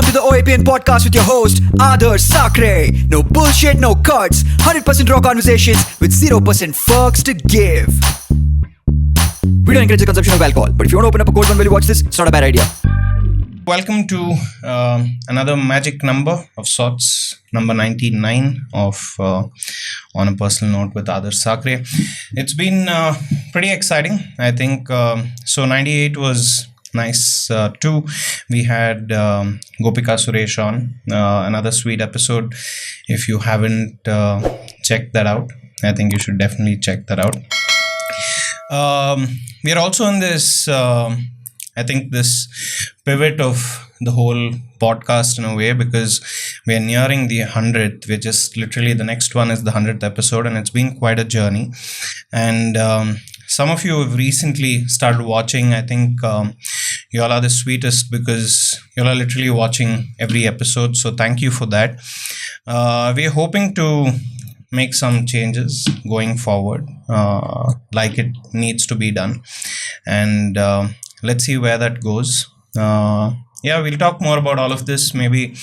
Welcome to the OAPN Podcast with your host, Adarsh Sakare. No bullshit, no cuts. 100% raw conversations with 0% fucks to give. We don't encourage the consumption of alcohol, but if you want to open up a cold one while you watch this, it's not a bad idea. Welcome to another magic number of sorts, number 99 of On a Personal Note with Adarsh Sakare. It's been pretty exciting, I think. So 98 was nice too. We had Deepika Suresh on, another sweet episode. If you haven't checked that out, I think you should definitely check that out. We are also in this I think this pivot of the whole podcast in a way, because we are nearing the 100th. We're just literally, the next one is the 100th episode, and it's been quite a journey. And some of you have recently started watching. I think you all are the sweetest because you all are literally watching every episode. So thank you for that. We're hoping to make some changes going forward, like it needs to be done. And let's see where that goes. We'll talk more about all of this maybe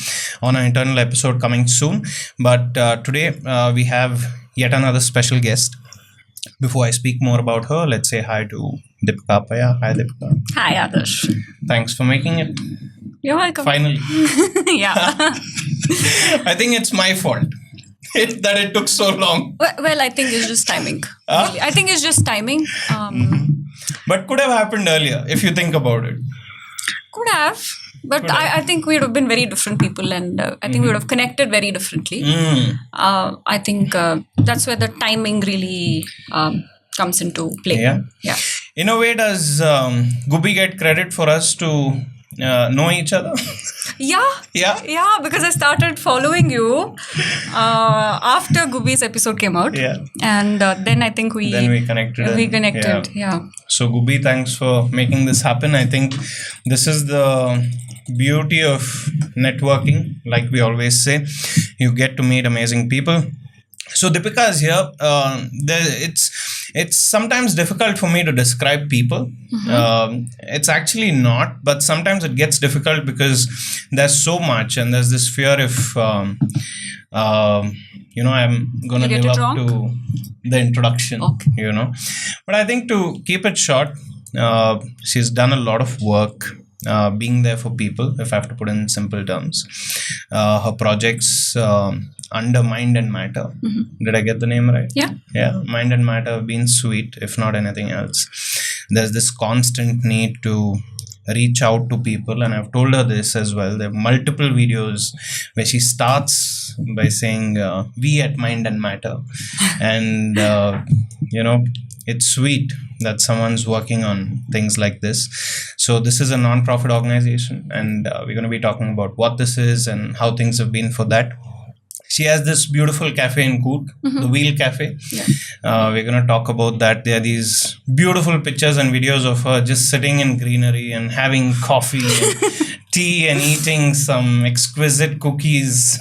on an internal episode coming soon. But today we have yet another special guest. Before I speak more about her, let's say hi to Deepika Appaiah. Hi, Deepika. Hi, Adarsh. Thanks for making it. You're welcome. Finally. Yeah. I think it's my fault that it took so long. Well, I think it's just timing. Really. I think it's just timing. But could have happened earlier if you think about it. Could have. But I think we would have been very different people, and I think we would have connected very differently. I think that's where the timing really comes into play. Yeah. In a way, does Gubi get credit for us to know each other? Yeah, because I started following you after Gubi's episode came out. Yeah. And then I think we connected. We connected, yeah. So Gubi, thanks for making this happen. I think this is the beauty of networking. Like we always say, you get to meet amazing people. So Deepika is here. It's sometimes difficult for me to describe people. It's actually not, but sometimes it gets difficult because there's so much, and there's this fear if I'm going to live up to the introduction. Okay. But I think to keep it short, she's done a lot of work. Being there for people, if I have to put in simple terms. Her projects under Mind and Matter. Did I get the name right? Yeah. Mind and Matter have been sweet, if not anything else. There's this constant need to reach out to people, and I've told her this as well. There are multiple videos where she starts by saying we at Mind and Matter, and it's sweet that someone's working on things like this. So this is a non-profit organization, and we're going to be talking about what this is and how things have been for that. She has this beautiful cafe in Coorg, the Wheel Cafe. Yeah. We're going to talk about that. There are these beautiful pictures and videos of her just sitting in greenery and having coffee and tea and eating some exquisite cookies,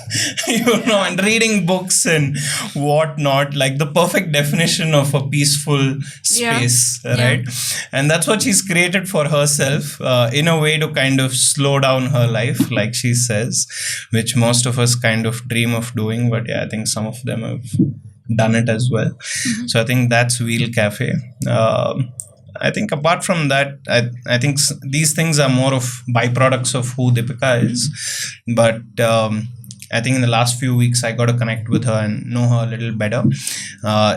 and reading books and whatnot, like the perfect definition of a peaceful space, right? Yeah. And that's what she's created for herself in a way to kind of slow down her life, like she says, which most of us kind of dream of doing. But I think some of them have done it as well. So I think that's Wheel Cafe. I think apart from that, I think these things are more of byproducts of who Deepika is. But I think in the last few weeks, I got to connect with her and know her a little better.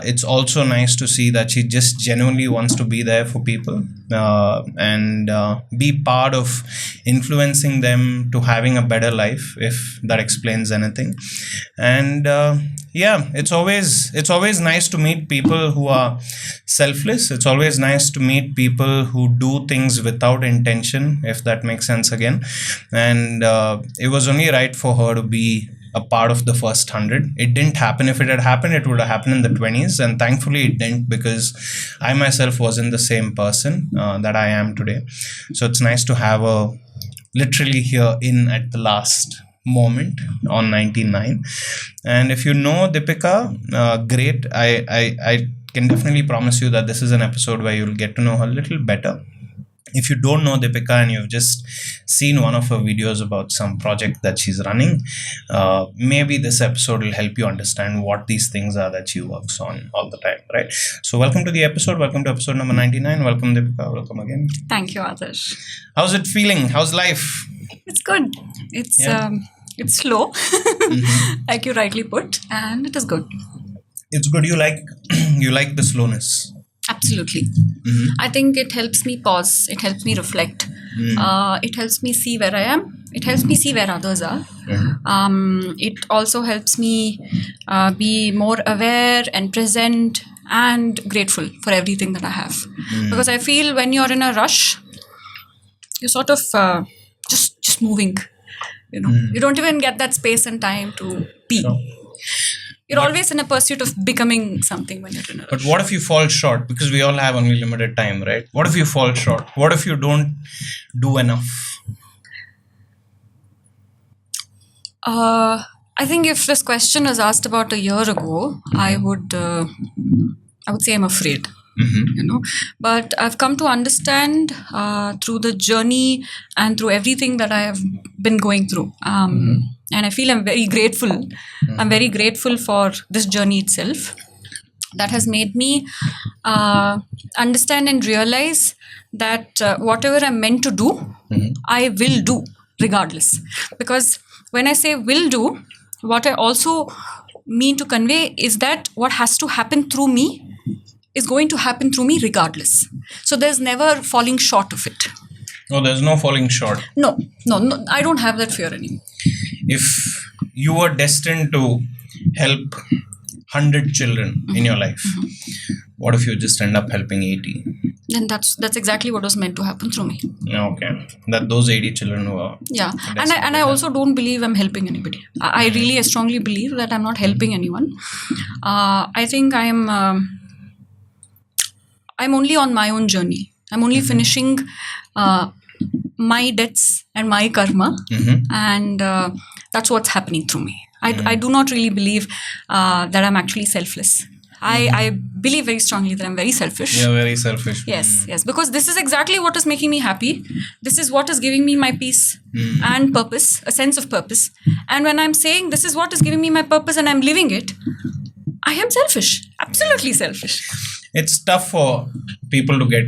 It's also nice to see that she just genuinely wants to be there for people and be part of influencing them to having a better life, if that explains anything. And it's always nice to meet people who are selfless. It's always nice to meet people who do things without intention, if that makes sense again. And it was only right for her to be a part of the first 100. It didn't happen. If it had happened, it would have happened in the 20s. And thankfully it didn't, because I myself wasn't the same person that I am today. So it's nice to have her literally here in at the last moment on 99. And if you know Deepika, great. I can definitely promise you that this is an episode where you'll get to know her a little better. if you don't know Deepika and you've just seen one of her videos about some project that she's running, maybe this episode will help you understand what these things are that she works on all the time, right? So welcome to the episode. Welcome to episode number 99. Welcome, Deepika. Welcome again. Thank you, Adarsh. How's it feeling? How's life? It's good. It's slow, like you rightly put, and it is good. It's good. You like the slowness. Absolutely. I think it helps me pause. It helps me reflect. It helps me see where I am. It helps me see where others are. It also helps me be more aware and present and grateful for everything that I have. Because I feel when you're in a rush, you're sort of just moving. You don't even get that space and time to be. Sure. You're always in a pursuit of becoming something when you're in a rush. But what if you fall short? Because we all have only limited time, right? What if you fall short? What if you don't do enough? I think if this question was asked about a year ago, I would say I'm afraid. But I've come to understand through the journey and through everything that I have been going through. And I feel I'm very grateful. I'm very grateful for this journey itself. That has made me understand and realize that whatever I'm meant to do, I will do regardless. Because when I say will do, what I also mean to convey is that what has to happen through me is going to happen through me regardless. So there's never falling short of it. No, there's no falling short. No, I don't have that fear anymore. If you were destined to help 100 children in your life, what if you just end up helping 80? Then that's exactly what was meant to happen through me. Okay. That those 80 children were... Yeah. And I also don't believe I'm helping anybody. I really strongly believe that I'm not helping anyone. I think I'm only on my own journey. I'm only finishing my debts and my karma, and that's what's happening through me. I do not really believe that I'm actually selfless. I believe very strongly that I'm very selfish. You're very selfish. Yes, because this is exactly what is making me happy. This is what is giving me my peace and purpose, a sense of purpose. And when I'm saying this is what is giving me my purpose and I'm living it, I am selfish. Absolutely selfish. It's tough for people to get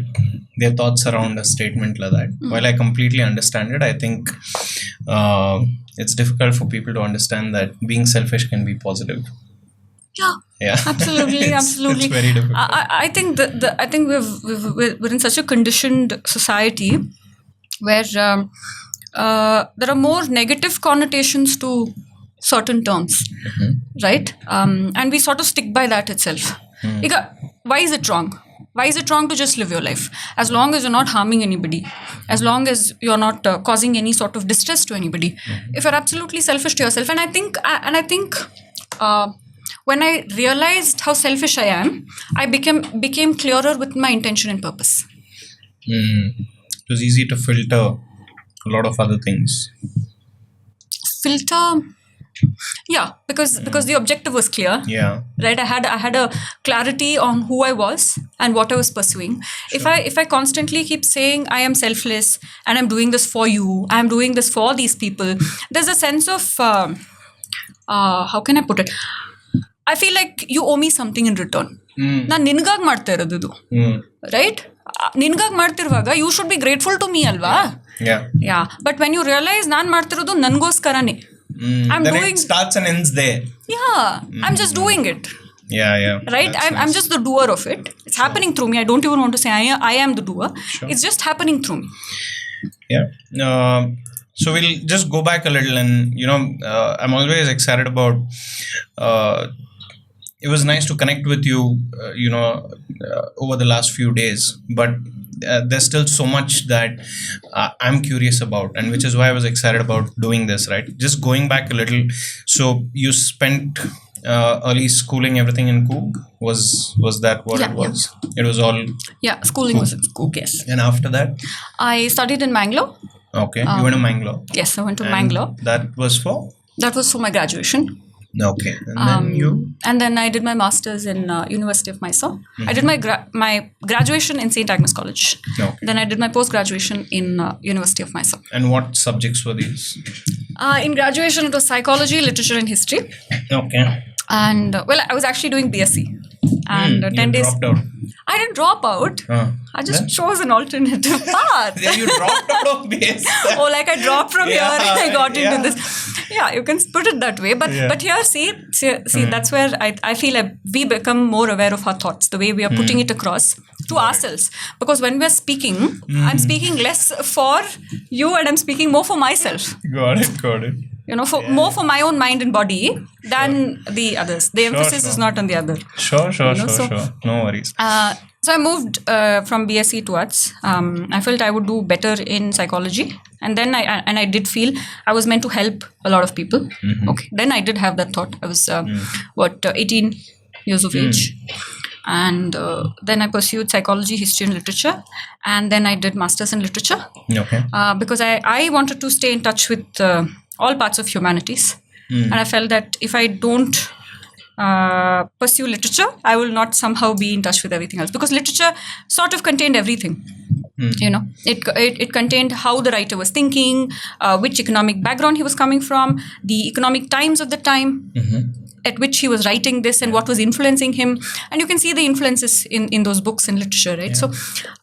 their thoughts around a statement like that. While I completely understand it, I think it's difficult for people to understand that being selfish can be positive. Yeah. Absolutely. It's very difficult. I think I think we're in such a conditioned society where there are more negative connotations to certain terms, right? And we sort of stick by that itself. Why is it wrong? Why is it wrong to just live your life? As long as you're not harming anybody, as long as you're not causing any sort of distress to anybody, if you're absolutely selfish to yourself. And I think when I realized how selfish I am, I became clearer with my intention and purpose. It was easy to filter a lot of other things. Filter? Yeah, because the objective was clear. Yeah. Right. I had a clarity on who I was and what I was pursuing. Sure. If I constantly keep saying I am selfless and I'm doing this for you, I'm doing this for these people, there's a sense of how can I put it? I feel like you owe me something in return. ನಾನು ನಿನಗಾಗಿ ಮಾಡ್ತಾ ಇರೋದು ಇದು, right? ನಿನಗಾಗಿ ಮಾಡ್ತಿರುವಾಗ you should be grateful to me ಅಲ್ವಾ? Yeah. But when you realise ನಾನು ಮಾಡ್ತಿರೋದು ನನಗೋಸ್ಕರನೇ. Then it starts and ends there. Yeah, I'm just doing it. Yeah. Right? I'm just the doer of it. It's happening through me. I don't even want to say I am the doer. Sure. It's just happening through me. Yeah. So we'll just go back a little, and I'm always excited about. It was nice to connect with you, over the last few days, but there's still so much that I'm curious about, and which is why I was excited about doing this, right? Just going back a little. So you spent early schooling, everything in Coorg? Was that what it was? Yeah. It was all... Yeah, schooling was in Coorg, yes. And after that? I studied in Mangalore. Okay, you went to Mangalore? Yes, I went to Mangalore. That was for? That was for my graduation. Okay. And then you? And then I did my master's in University of Mysore. I did my graduation in St. Agnes College. Okay. Then I did my post-graduation in University of Mysore. And what subjects were these? In graduation, it was psychology, literature and history. Okay. And I was actually doing BSc. And 10 days. Dropped out. I didn't drop out. I just chose an alternative path. Yeah, you dropped out of base. Oh, like I dropped from here and I got into this. Yeah, you can put it that way. But here, see, that's where I feel like we become more aware of our thoughts, the way we are putting it across to ourselves. Because when we're speaking, I'm speaking less for you and I'm speaking more for myself. Got it. More for my own mind and body than the others. The emphasis is not on the other. Sure. No worries. So I moved from BSc to arts. I felt I would do better in psychology. And then I did feel I was meant to help a lot of people. Okay. Then I did have that thought. I was, 18 years of age. And then I pursued psychology, history and literature. And then I did masters in literature. Okay. Because I wanted to stay in touch with all parts of humanities. And I felt that if I don't pursue literature, I will not somehow be in touch with everything else. Because literature sort of contained everything. It contained how the writer was thinking, which economic background he was coming from, the economic times of the time at which he was writing this and what was influencing him. And you can see the influences in those books and literature, right? Yeah. So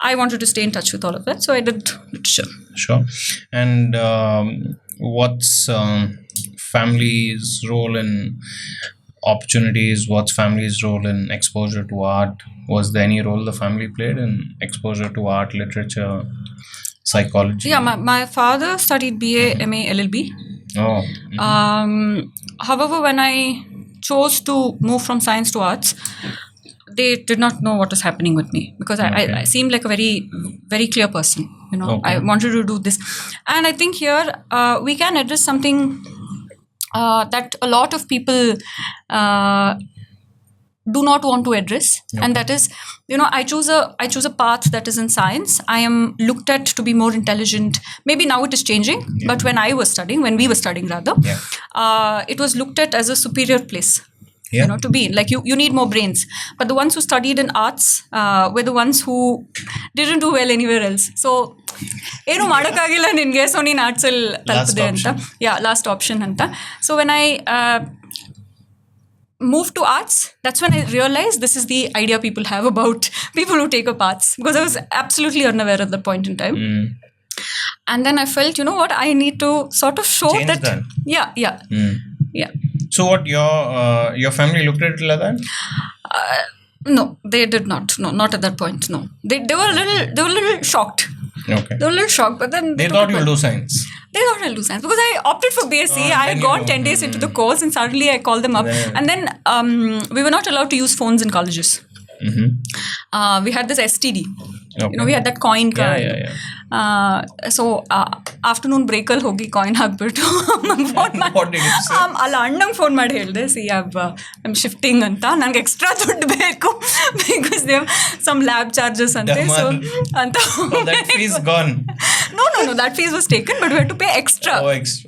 I wanted to stay in touch with all of that. So I did literature. Sure. And what's family's role in opportunities? What's family's role in exposure to art? Was there any role the family played in exposure to art, literature, psychology? Yeah, my father studied BA, MA, LLB. Oh. However, when I chose to move from science to arts, they did not know what was happening with me because I seemed like a very, very clear person. I wanted to do this. And I think here we can address something that a lot of people do not want to address. And that is, I choose a path that is in science. I am looked at to be more intelligent. Maybe now it is changing, but when we were studying rather, it was looked at as a superior place. To be in. Like you need more brains. But the ones who studied in arts were the ones who didn't do well anywhere else. So, ಏನು ಮಾಡೋಕ್ಕಾಗಿಲ್ಲ ನಿನಗೆ so ನೀನು ಆರ್ಟ್ಸಲ್ಲಿ ತಲುಪಿದೆ ಅಂತ last option ಅಂತ. So when I moved to arts, that's when I realized this is the idea people have about people who take up arts, because I was absolutely unaware at that point in time. And then I felt, what, I need to sort of show change that. Yeah. So what, your family looked at it like that? No, they did not. No, not at that point. No, they were a little shocked. Okay. They were a little shocked, but then they thought you'll do science. They thought I'll do science because I opted for BSc. I had gone 10 days into the course, and suddenly I called them up. And then we were not allowed to use phones in colleges. We had this STD. Okay. We had that coin card. So afternoon break ಅಲ್ಲಿ ಹೋಗಿ coin ಹಾಕ್ಬಿಟ್ಟು ಅಲ್ಲ ಅಣ್ಣಂಗೆ phone ಮಾಡಿ ಹೇಳಿದೆ I'm shifting ಅಂತ ನನಗೆ extra ದುಡ್ಡು ಬೇಕು because they some lab charges ಅಂತೆ ಸೊ ಅಂತ No, that fees was taken, but we had to pay extra.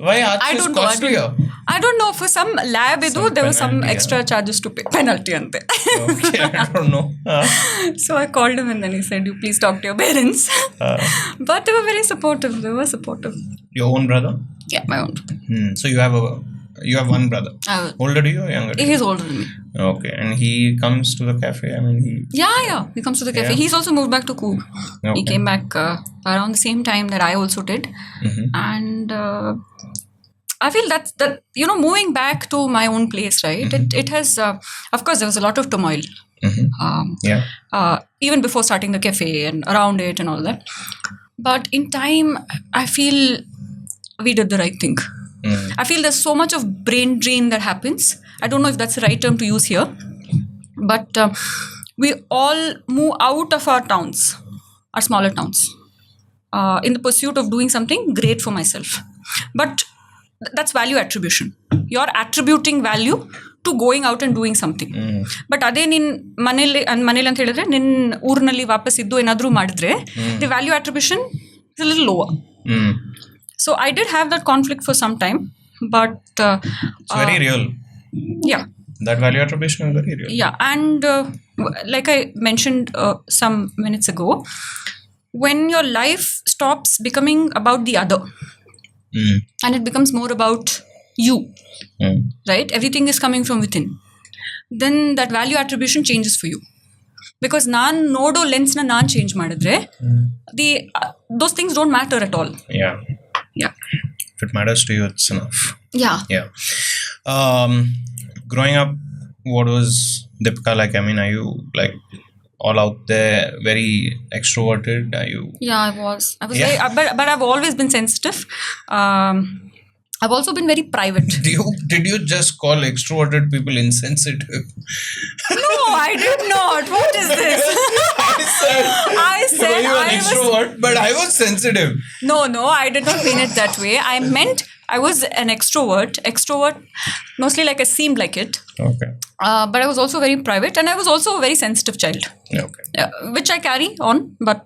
Why? I don't know. For some lab, there was some extra charges to pay. Penalty ante. Okay, I don't know. So I called him and then he said, "You please talk to your parents." But they were very supportive. Your own brother? Yeah, my own. So you have one brother. Older to you or younger? He's older than me. Okay, and he comes to the cafe. I mean, he comes to the cafe. He's also moved back to Coorg. Okay. He came back around the same time that I also did, and I feel that moving back to my own place, right? It has, of course, there was a lot of turmoil. Even before starting the cafe and around it and all that. But in time, I feel we did the right thing. I feel there's so much of brain drain that happens. I don't know if that's the right term to use here. But we all move out of our towns, our smaller towns, in the pursuit of doing something great for myself. But that's value attribution. You're attributing value to going out and doing something. But ಅದೇ ನಿನ್ನ ಮನೇಲಿ ಅಂತ ಹೇಳಿದ್ರೆ ನಿನ್ನ ಊರಿನಲ್ಲಿ ವಾಪಸ್ ಇದ್ದು ಏನಾದರೂ ಮಾಡಿದ್ರೆ the value attribution is a little lower. So I did have that conflict for some time, but it's very real. Yeah. That value attribution is very real. Yeah. And like I mentioned some minutes ago, when your life stops becoming about the other and it becomes more about you, right? Everything is coming from within. Then that value attribution changes for you. Because ನಾನು ನೋಡೋ ಲೆನ್ಸ್ನ ನಾನು change ಮಾಡಿದ್ರೆ those things don't matter at all. Yeah. Yeah. If it matters to you, it's enough. Yeah. Yeah. Growing up, what was Deepika like? I mean, are you like all out there, very extroverted? Are you? Yeah, I was very, but I've always been sensitive. I've also been very private. Did you just call extroverted people insensitive? No, I did not. What is this? I said you were an extrovert, but I was sensitive. No, I did not mean it that way. I meant I was an extrovert. Extrovert, mostly like I seemed like it. Okay. But I was also very private, and I was also a very sensitive child. Okay. Which I carry on. But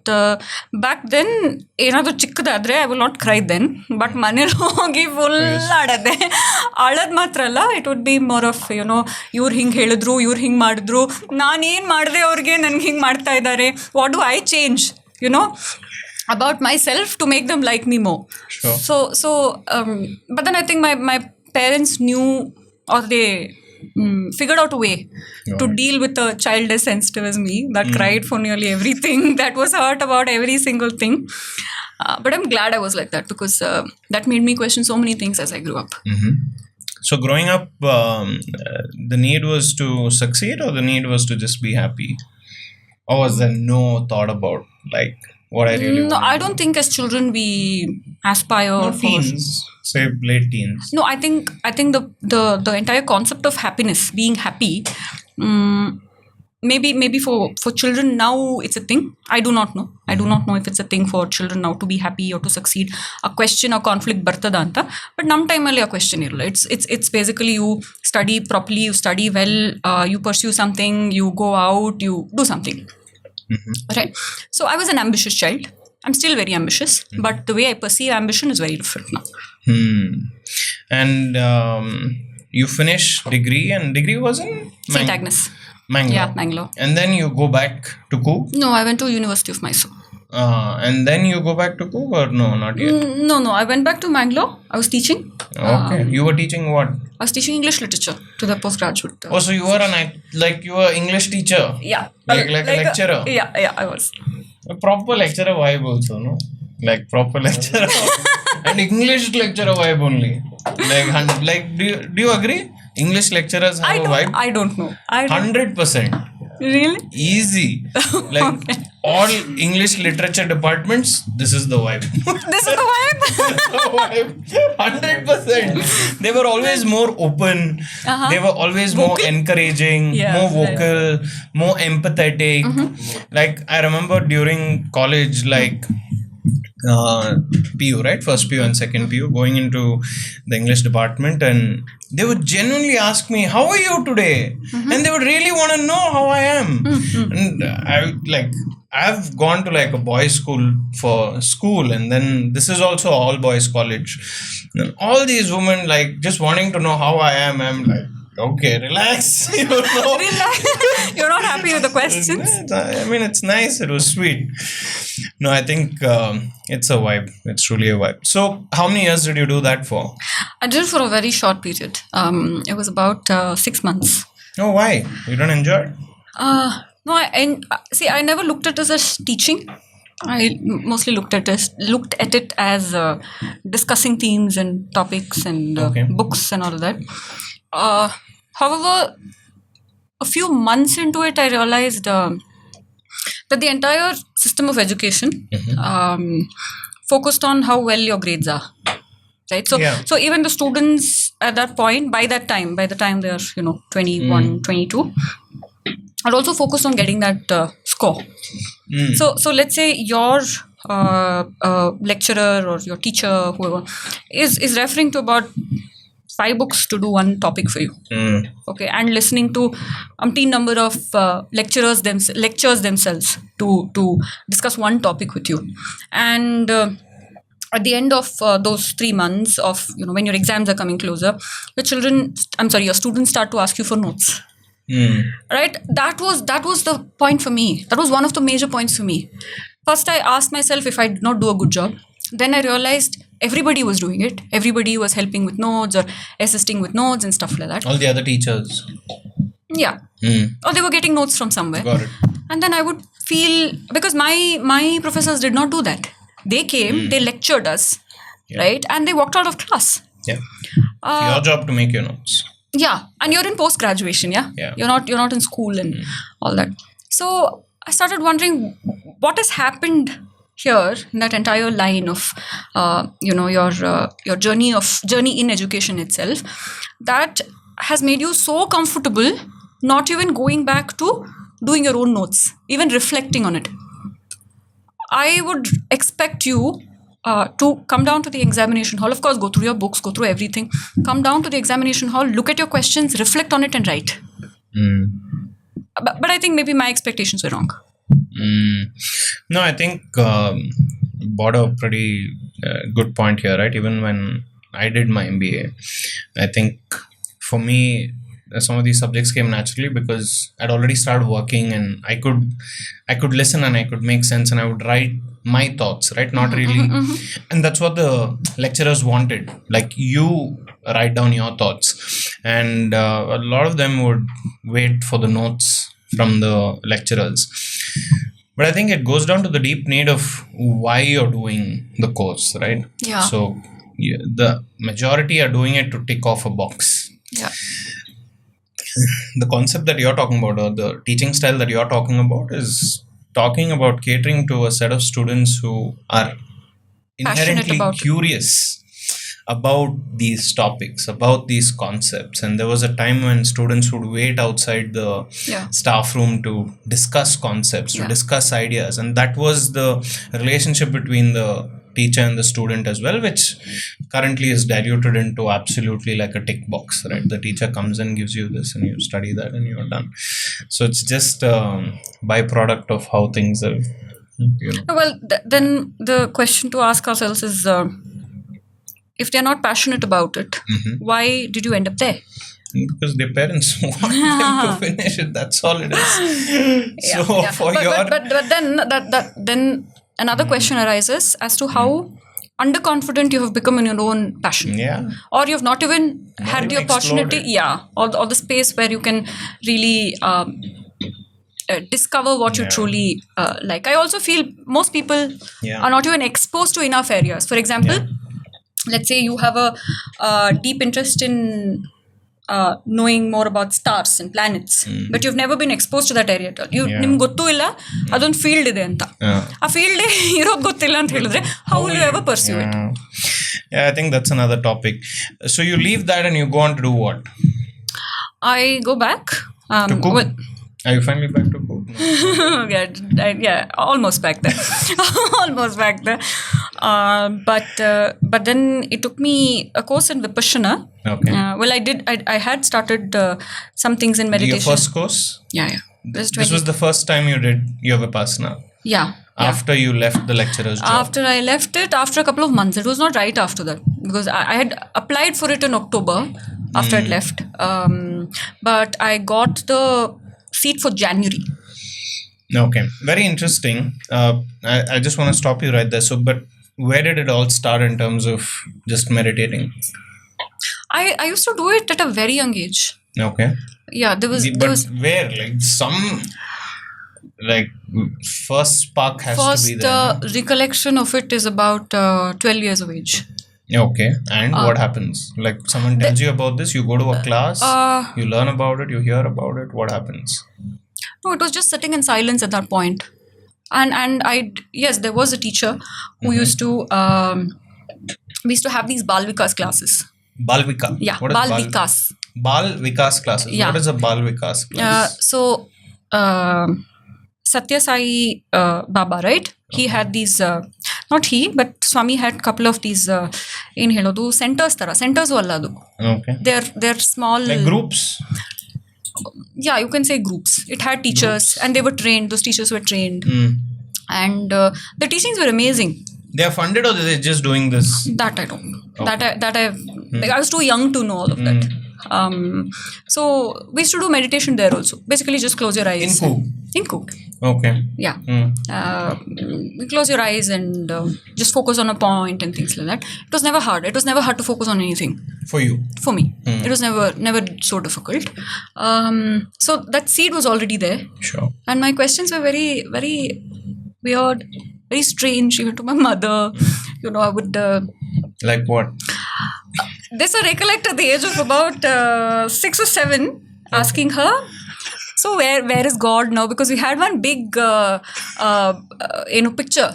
back then, ಏನಾದರೂ ಚಿಕ್ಕದಾದ್ರೆ I will not cry then. But ಮನೇಲಿ ಹೋಗಿ full ಆಡೋದೆ. ಆಡೋದು ಮಾತ್ರ ಅಲ್ಲ, it would be more of ಇವ್ರು ಹಿಂಗೆ ಹೇಳಿದ್ರು, ಇವ್ರು ಹಿಂಗೆ ಮಾಡಿದ್ರು, ನಾನೇನು ಮಾಡಿದೆ ಅವ್ರಿಗೆ ನನ್ಗೆ ಹಿಂಗೆ ಮಾಡ್ತಾ ಇದ್ದಾರೆ, what do I change about myself to make them like me more. Sure. So but then I think my parents knew, or they figured out a way to deal with a child as sensitive as me that cried for nearly everything, that was hurt about every single thing. But I'm glad I was like that, because that made me question so many things as I grew up. So growing up, the need was to succeed, or the need was to just be happy? Or was there no thought about like what I really No, I don't think as children we aspire for teens, say late teens. No, I think the entire concept of happiness, being happy, maybe for children now it's a thing. I do not know. I do not know if it's a thing for children now to be happy or to succeed. A question or conflict bartada anta. But nam time alli a question iralla. It's basically you study properly, you study well, you pursue something, you go out, you do something. Right. So I was an ambitious child. I'm still very ambitious, but the way I perceive ambition is very different now. And you finish degree, and degree was in St. Agnes. Mangalore. Yeah, Mangalore. And then you go back to Coorg? No, I went to University of Mysore. And then you go back to Coorg, or no, not yet? No, I went back to Mangalore. I was teaching. Okay. You were teaching what? I was teaching English literature to the postgraduate. Oh, so you were you were English teacher? Yeah. Like a lecturer? Yeah, I was. A proper lecturer vibe also, no? Like proper lecturer. And English lecturer vibe only. Do you agree? English lecturers have a vibe? I don't know. 100%. Really? Easy. Like all English literature departments, this is the vibe. This is the vibe? The vibe. 100%. They were always more open. They were always more encouraging, more vocal, more empathetic. Like I remember during college, like PU, right? First PU and second PU, going into the English department, and they would genuinely ask me, how are you today? And they would really want to know how I am. And I've gone to like a boys' school for school, and then this is also all boys college. And all these women like just wanting to know how I am. I'm like, okay, relax. Relax. You're not happy with the questions? I mean, it's nice. It was sweet. No, I think it's a vibe. It's truly a vibe. So, how many years did you do that for? I did it for a very short period. It was about 6 months. Oh, why? You don't enjoy it? No, I never looked at it as teaching. I mostly looked at it as discussing themes and topics and books and all of that. However, a few months into it, I realized that the entire system of education focused on how well your grades are. Right? So even the students at that point, by the time they're 21, 22, are also focused on getting that score. So let's say your lecturer or your teacher, whoever, is referring to about 5 books to do one topic for you. Okay, and listening to umpteen number of lectures themselves to discuss one topic with you. And at the end of those 3 months of, when your exams are coming closer, your students start to ask you for notes. Right? That was the point for me. That was one of the major points for me. First, I asked myself if I did not do a good job. Then I realized everybody was doing it. Everybody was helping with notes or assisting with notes and stuff like that. All the other teachers. Yeah. Or they were getting notes from somewhere. Got it. And then I would feel, because my professors did not do that. They came, they lectured us, right? And they walked out of class. Yeah. It's your job to make your notes. Yeah. And you're in post-graduation, yeah? You're not in school and all that. So I started wondering what has happened here in that entire line of, your journey in education itself, that has made you so comfortable not even going back to doing your own notes, even reflecting on it. I would expect you to come down to the examination hall. Of course, go through your books, go through everything. Come down to the examination hall, look at your questions, reflect on it and write. But I think maybe my expectations were wrong. No, I think brought a pretty good point here, right? Even when I did my MBA, I think for me, some of these subjects came naturally because I'd already started working and I could listen and I could make sense and I would write my thoughts, right? Not really. And that's what the lecturers wanted. Like, you write down your thoughts. And a lot of them would wait for the notes from the lecturers. But I think it goes down to the deep need of why you're doing the course, right? Yeah. So the majority are doing it to tick off a box. Yeah. The concept that you're talking about, or the teaching style that you're talking about, is talking about catering to a set of students who are inherently curious about these topics, about these concepts. And there was a time when students would wait outside the staff room to discuss concepts, to discuss ideas. And that was the relationship between the teacher and the student as well, which currently is diluted into absolutely like a tick box, right? The teacher comes and gives you this and you study that and you're done. So it's just a byproduct of how things are. Well, then the question to ask ourselves is, if they're not passionate about it, why did you end up there? Because their parents want them to finish it. That's all it is. But then another question arises as to how underconfident you have become in your own passion. Yeah. Or you've not even had the opportunity, or the space where you can really discover what you truly like. I also feel most people are not even exposed to enough areas. For example, let's say you have a deep interest in knowing more about stars and planets, but you've never been exposed to that area at all. Nimge gottu illa adon field ide anta aa field irodu gottilla anta helidre how will you ever pursue it? I think that's another topic. So you leave that and you go on to do what? I go back to cook? Are you finally back to cook? Almost back there. But then it took me a course in Vipassana. Okay. I had started some things in meditation. Your first course? Yeah. This was the first time you did your Vipassana? Yeah. After you left the lecturer's job? After I left it, after a couple of months. It was not right after that. Because I had applied for it in October after I left. But I got the seat for January. Okay. Very interesting. I just want to stop you right there. So, but where did it all start in terms of just meditating? I used to do it at a very young age. Okay. Yeah, there was where? Like first spark has to be there. First recollection of it is about 12 years of age. Okay. And what happens? Like someone tells you about this, you go to a class, you learn about it, you hear about it. What happens? No, it was just sitting in silence at that point. And there was a teacher who used to, we used to have these Bal Vikas classes. Bal Vikas? Yeah, Bal Vikas. Bal Vikas classes? Yeah. What is a Bal Vikas class? Satya Sai Baba, right? He had these, not he, but Swami had a couple of these, centers valladu. Okay. They're small. Like groups? Yeah, you can say groups. It had teachers and they were trained. Those teachers were trained. And the teachings were amazing. They are funded or they're just doing this? That I don't know. Okay. Like, I was too young to know all of that. So we used to do meditation there also. Basically, just close your eyes. In Coorg. Okay. Yeah. Close your eyes and just focus on a point and things like that. It was never hard. It was never hard to focus on anything. For you? For me. It was never so difficult. So that seed was already there. Sure. And my questions were very, very weird, very strange, even to my mother. I would... like what? This I recollect at the age of about 6 or 7, asking her, so where is God now? Because we had one big picture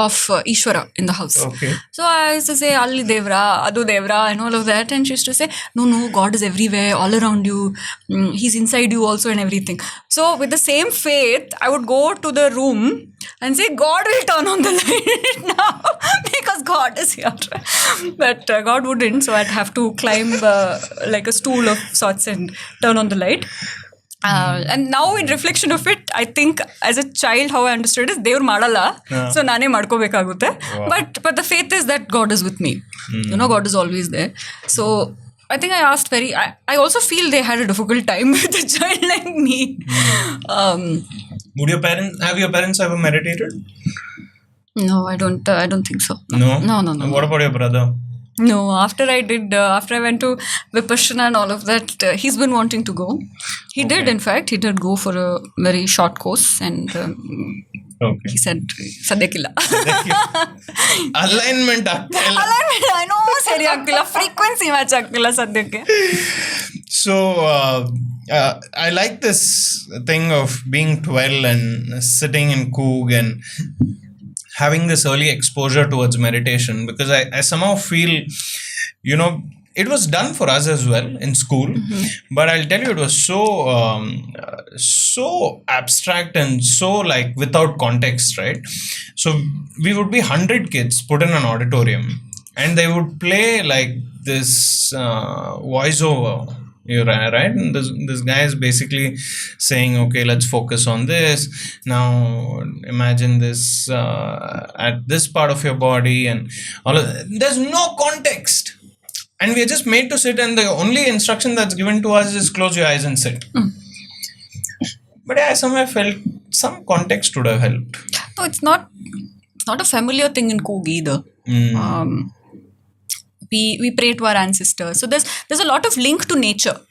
of Ishvara in the house. Okay. So I used to say, Alli Devra, Adu Devra, and all of that. And she used to say, no, God is everywhere, all around you. He's inside you also and everything. So with the same faith, I would go to the room and say, God will turn on the light now because God is here. But God wouldn't. So I'd have to climb like a stool of sorts and turn on the light. And now in reflection of it, I think as a child how I understood is Devar madala, so nane madkobekagutte. But the faith is that God is with me. God is always there. So I think I asked I also feel they had a difficult time with a child like me. Would your parents ever meditated? No, I don't think so. No? No. What about your brother? No, after I went to Vipassana and all of that, he's been wanting to go. He did, in fact. He did go for a very short course and he said, Sadekila. Alignment, I know, Seri Akila. Frequency match Akila Sadeke. So, I like this thing of being 12 and sitting in Coorg and having this early exposure towards meditation, because I somehow feel, it was done for us as well in school, but I'll tell you, it was so abstract and so like without context, right? So we would be 100 kids put in an auditorium and they would play like this voiceover. You're right. And this guy is basically saying, okay, let's focus on this. Now imagine this at this part of your body and all of that. There's no context. And we are just made to sit, and the only instruction that's given to us is close your eyes and sit. But I somewhere felt some context would have helped. No, it's not a familiar thing in Coorg either. We pray to our ancestors. So there's a lot of link to nature.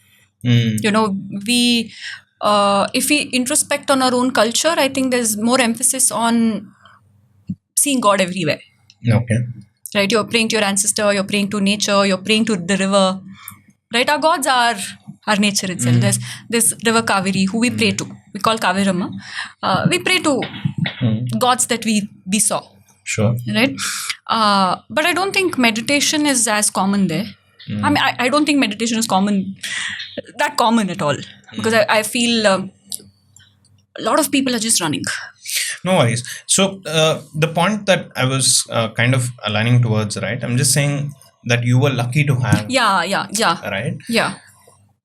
We if we introspect on our own culture, I think there's more emphasis on seeing God everywhere. Okay. Right? You're praying to your ancestor, you're praying to nature, you're praying to the river. Right? Our gods are our nature itself. There's this river Kaveri who we pray to. We call Kavirama. We pray to gods that we saw. Sure. Right? But I don't think meditation is as common there. I mean, I don't think meditation is that common at all. Because I feel a lot of people are just running. No worries. So the point that I was kind of aligning towards, right? I'm just saying that you were lucky to have. Yeah. Right? Yeah.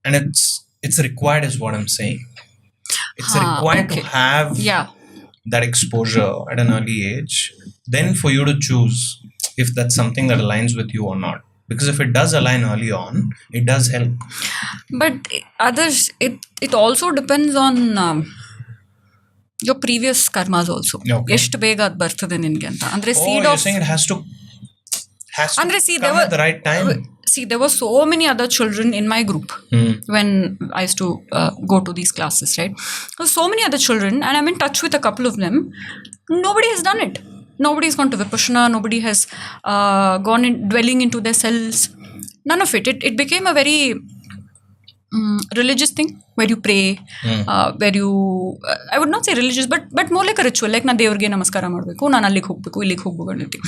And it's required is what I'm saying. It's required to have that exposure at an early age. Then for you to choose if that's something that aligns with you or not. Because if it does align early on, it does help. But others, it also depends on your previous karmas also. ಎಷ್ಟು ಬೇಗ ಅದು ಬರ್ತದೆ ನಿನಗೆ ಅಂತ. ಅಂದ್ರೆ seed you're saying it has to come at the right time. See, there were so many other children in my group when I used to go to these classes, right? There were so many other children, and I'm in touch with a couple of them. Nobody has done it. Nobody's gone to Vipassana. Nobody has gone in dwelling into their cells. None of it. It became a very religious thing where you pray, where you I would not say religious, but more like a ritual. Like na devrge namaskara ಮಾಡಬೇಕು, ನಾನು ಅಲ್ಲಿಗೆ ಹೋಗಬೇಕು, ಇಲ್ಲಿಗೆ ಹೋಗಬೇಕು.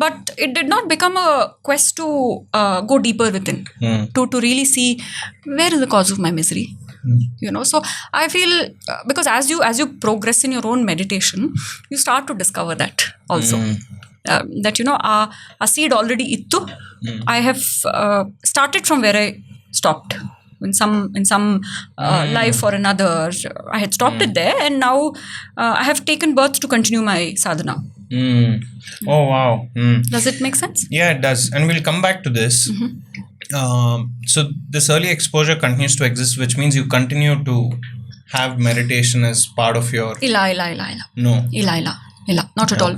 But it did not become a quest to go deeper within, to really see where is the cause of my misery. So I feel because as you progress in your own meditation, you start to discover that also. That a seed already ittu. I have started from where I stopped. In some life or another, I had stopped it there, and now I have taken birth to continue my sadhana. Oh, wow. Does it make sense? Yeah, it does. And we'll come back to this. So this early exposure continues to exist, which means you continue to have meditation as part of your... Ila. No. Ila. Not at all.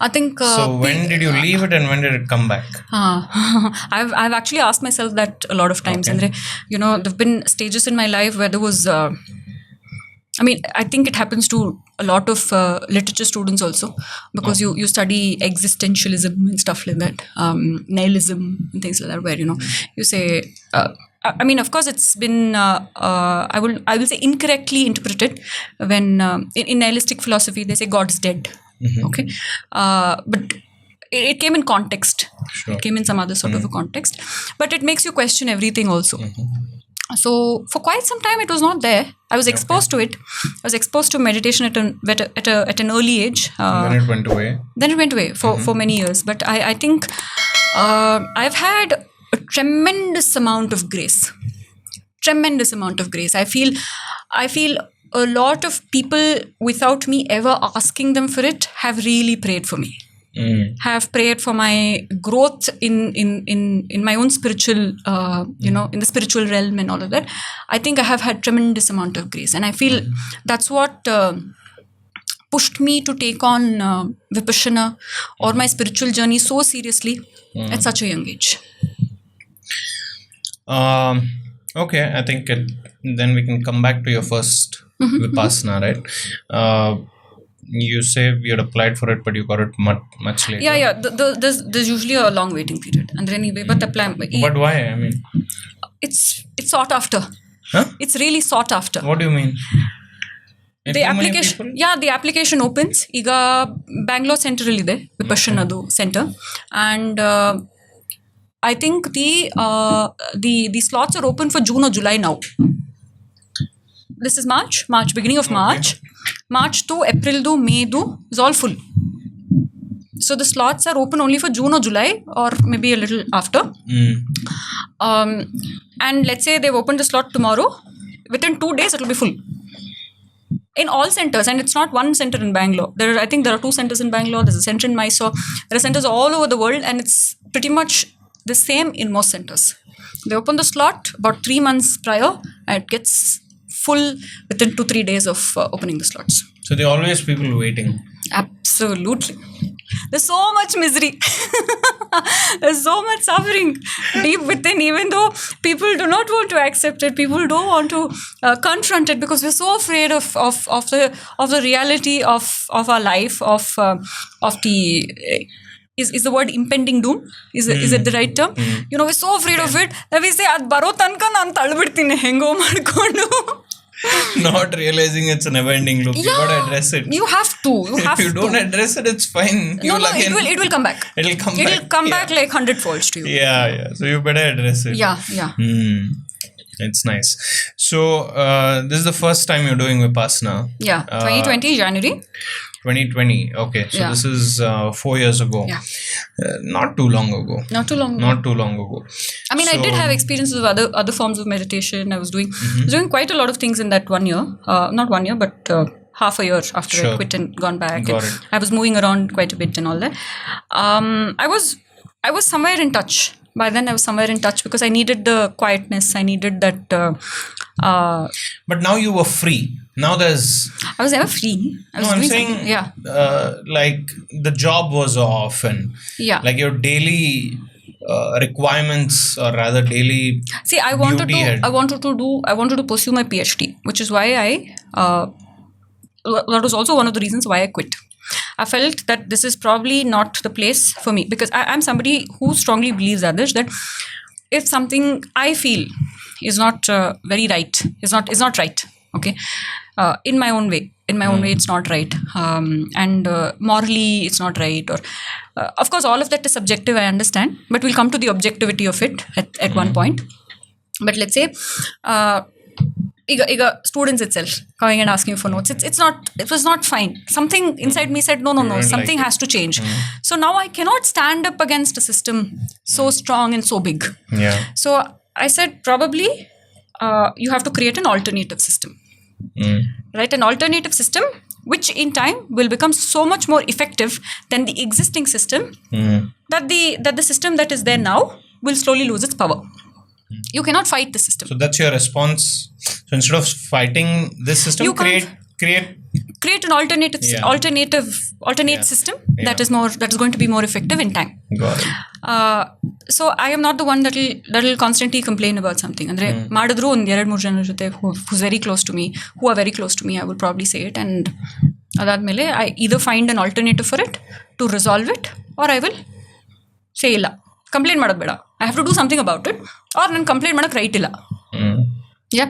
I think... so when did you leave it and when did it come back? I've actually asked myself that a lot of times. Okay. And there've been stages in my life where there was... I think it happens to a lot of literature students also, because you study existentialism and stuff like that, nihilism and things like that, where you say, of course it's been I will say incorrectly interpreted when in nihilistic philosophy they say God is dead. Okay, but it came in context. Sure. It came in some other sort of a context, but it makes you question everything also. So for quite some time it was not there. I was exposed to it. I was exposed to meditation at an early age. Then it went away. Then it went away for many years. But I think I've had a tremendous amount of grace. I feel a lot of people, without me ever asking them for it, have really prayed for me. Have prayed for my growth in my own spiritual, in the spiritual realm and all of that. I think I have had tremendous amount of grace, and I feel that's what pushed me to take on Vipassana or my spiritual journey so seriously at such a young age. Okay, I think then we can come back to your first Vipassana, right? You say you had applied for it, but you got it much later. Yeah. There's usually a long waiting period, and anyway, but apply. But why? It's sought after. Huh? It's really sought after. What do you mean? The application, the application opens. Iga Bangalore Central ide Vipassana center, and I think the slots are open for June or July now. This is March, beginning of March. Okay. March to April to May to is all full. So the slots are open only for June or July, or maybe a little after. And let's say they've opened the slot tomorrow. Within 2 days, it will be full. In all centers, and it's not one center in Bangalore. I think there are 2 centers in Bangalore. There's a center in Mysore. There are centers all over the world, and it's pretty much the same in most centers. They open the slot about 3 months prior, and it gets full within 2-3 days of opening the slots. So there are always people waiting. Absolutely. There's so much misery. There's so much suffering deep within, even though people do not want to accept it. People don't want to confront it, because we're so afraid of the reality of our life, of the... Is the word impending doom? Is it the right term? We're so afraid of it that we say, "Ad baro tanka nan talbidtine hengo madkondu." Not realizing it's a never-ending loop. Yeah, You gotta address it. You have to. If you don't address it, it's fine. It will come back. It'll come back. It'll come back like 100 folds to you. Yeah. So you better address it. Yeah. It's nice. So this is the first time you're doing Vipassana. Yeah, 2020 January. 2020. Okay, so this is 4 years ago. Yeah. Not too long ago. Not too long ago. I mean, I did have experiences of other forms of meditation. I was doing quite a lot of things in that 1 year. Not 1 year, but half a year after I quit and gone back. Got it. I was moving around quite a bit and all that. I was somewhere in touch. By then, I was somewhere in touch because I needed the quietness. I needed that. But now you were free. Now there's... I was never free. I'm saying, like the job was off, and like your daily requirements, or rather daily... See, I wanted to pursue my PhD, which is why that was also one of the reasons why I quit. I felt that this is probably not the place for me, because I'm somebody who strongly believes, Adarsh, that if something I feel is not very right, is not right, okay, in my own way, it's not right, and morally it's not right, or of course all of that is subjective, I understand, but we'll come to the objectivity of it at one point. But let's say students itself coming and asking for notes, it was not fine. Something inside me said no, something has to change. So now I cannot stand up against a system so strong and so big. So I said, probably you have to create an alternative system. Right? An alternative system which in time will become so much more effective than the existing system, that the system that is there now will slowly lose its power. You cannot fight the system. So that's your response. So instead of fighting this system, You create an alternate system that is going to be more effective in time. Got it. So I am not the one that will constantly complain about something. Andre ಮಾಡಿದ್ರು ಒಂದು 2-3 ಜನರ ಜೊತೆ who's very close to me, who are very close to me, I will probably say it, and ಅದಾದ್ಮೇಲೆ I either find an alternative for it to resolve it, or I will say ಇಲ್ಲ, complaint ಮಾಡೋದು ಬೇಡ, I have to do something about it, or ನಾನು complaint ಮಾಡಕ್ಕೆ right ಇಲ್ಲ. Yeah.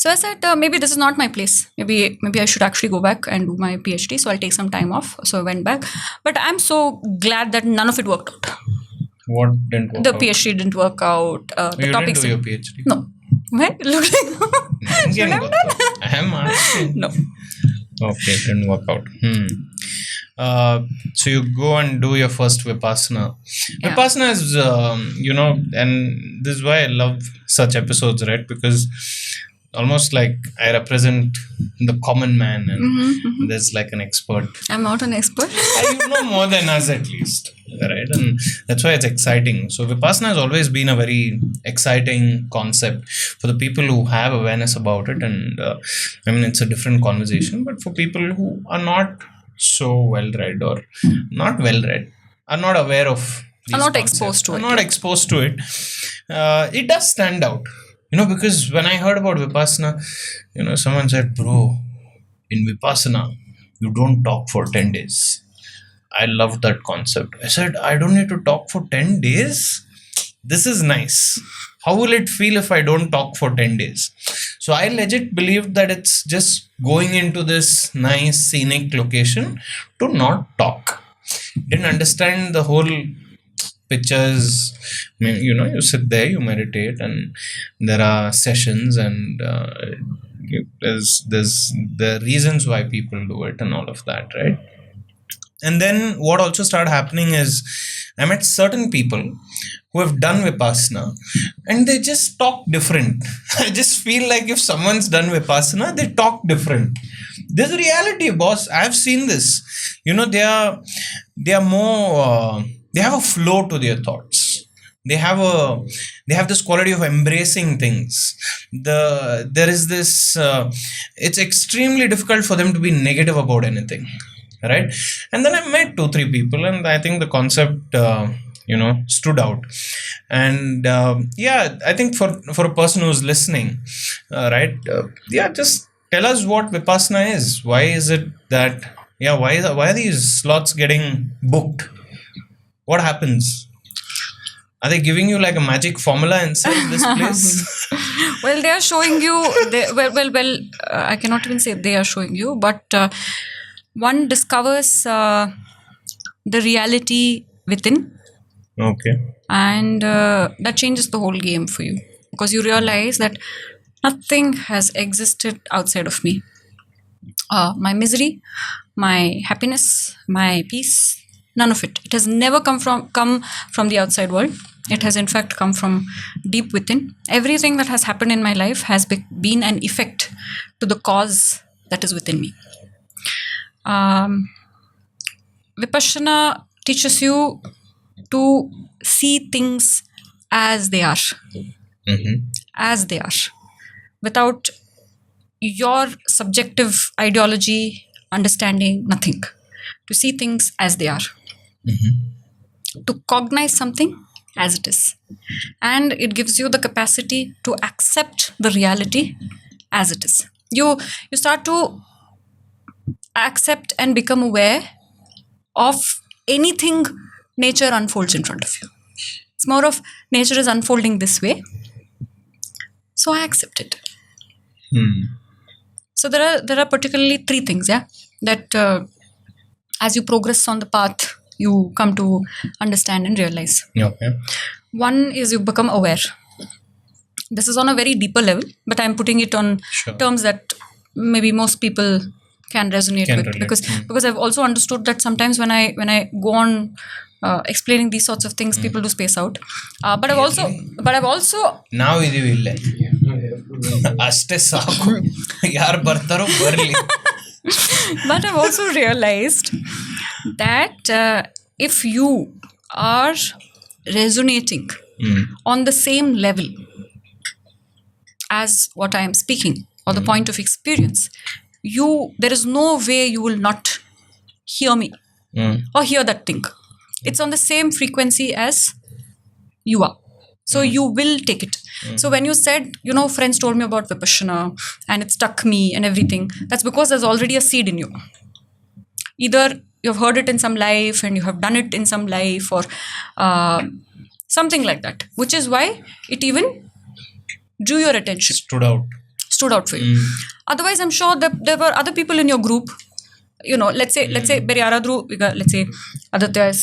So I said, maybe this is not my place. Maybe I should actually go back and do my PhD. So I'll take some time off. So I went back. But I'm so glad that none of it worked out. What didn't work out? The PhD didn't work out. The You topics didn't do your PhD? No. Where? I am asking. No. Okay, it didn't work out. So you go and do your first Vipassana. Yeah. Vipassana is, and this is why I love such episodes, right? Because almost like I represent the common man, and there's like an expert. I'm not an expert. You know more than us at least, right? And that's why it's exciting. So Vipassana has always been a very exciting concept for the people who have awareness about it, and it's a different conversation. But for people who are not so well read, or not well read, are not aware of these Are not concepts, exposed to are it, not exposed to it, it does stand out, because when I heard about Vipassana, someone said, bro, in Vipassana you don't talk for 10 days. I loved that concept. I said, I don't need to talk for 10 days. This is nice. How will it feel if I don't talk for 10 days? So I legit believed that it's just going into this nice scenic location to not talk. Didn't understand the whole pictures. You sit there, you meditate, and there are sessions, and there's the reasons why people do it and all of that, right? And then what also started happening is I met certain people who have done Vipassana, and they just talk different. I just feel like if someone's done Vipassana, they talk different. This is reality, boss. I've seen this. They are more. They have a flow to their thoughts. They have this quality of embracing things. There is this. It's extremely difficult for them to be negative about anything. Right? And then I met 2-3 people, and I think the concept stood out. And I think for a person who's listening, right, just tell us what Vipassana is. Why is it that why are these slots getting booked? What happens? Are they giving you like a magic formula inside this place? Well, they are showing you. I cannot even say they are showing you, but one discovers the reality within. Okay. And that changes the whole game for you, because you realize that nothing has existed outside of me. My misery, my happiness, my peace, none of it. It has never come from the outside world. It has in fact come from deep within. Everything that has happened in my life has been an effect to the cause that is within me. Vipassana teaches you to see things as they are. As they are, without your subjective ideology, understanding, nothing. To see things as they are. To cognize something as it is. And it gives you the capacity to accept the reality as it is. You start to accept and become aware of anything nature unfolds in front of you. It's more of nature is unfolding this way, so I accept it. So there are particularly 3 things, that as you progress on the path, you come to understand and realize. Okay. One is you become aware. This is on a very deeper level, but I'm putting it on terms that maybe most people can resonate with, because I've also understood that sometimes when I go on explaining these sorts of things, people do space out. But I've also ನಾವು ಇದೀವಿ ಇಲ್ಲೇ ಅಷ್ಟೇ ಸಾಕು, ಯಾರು ಬರ್ತಾರೋ ಬರ್ಲಿ. But I've also realized that if you are resonating on the same level as what I am speaking or the point of experience, there is no way you will not hear me or hear that thing. It's on the same frequency as you are. So you will take it. So when you said, friends told me about Vipassana and it stuck me and everything, that's because there's already a seed in you. Either you've heard it in some life and you have done it in some life or something like that, which is why it even drew your attention. Stood out for you. Otherwise, I'm sure that there were other people in your group. Let's say Aditya has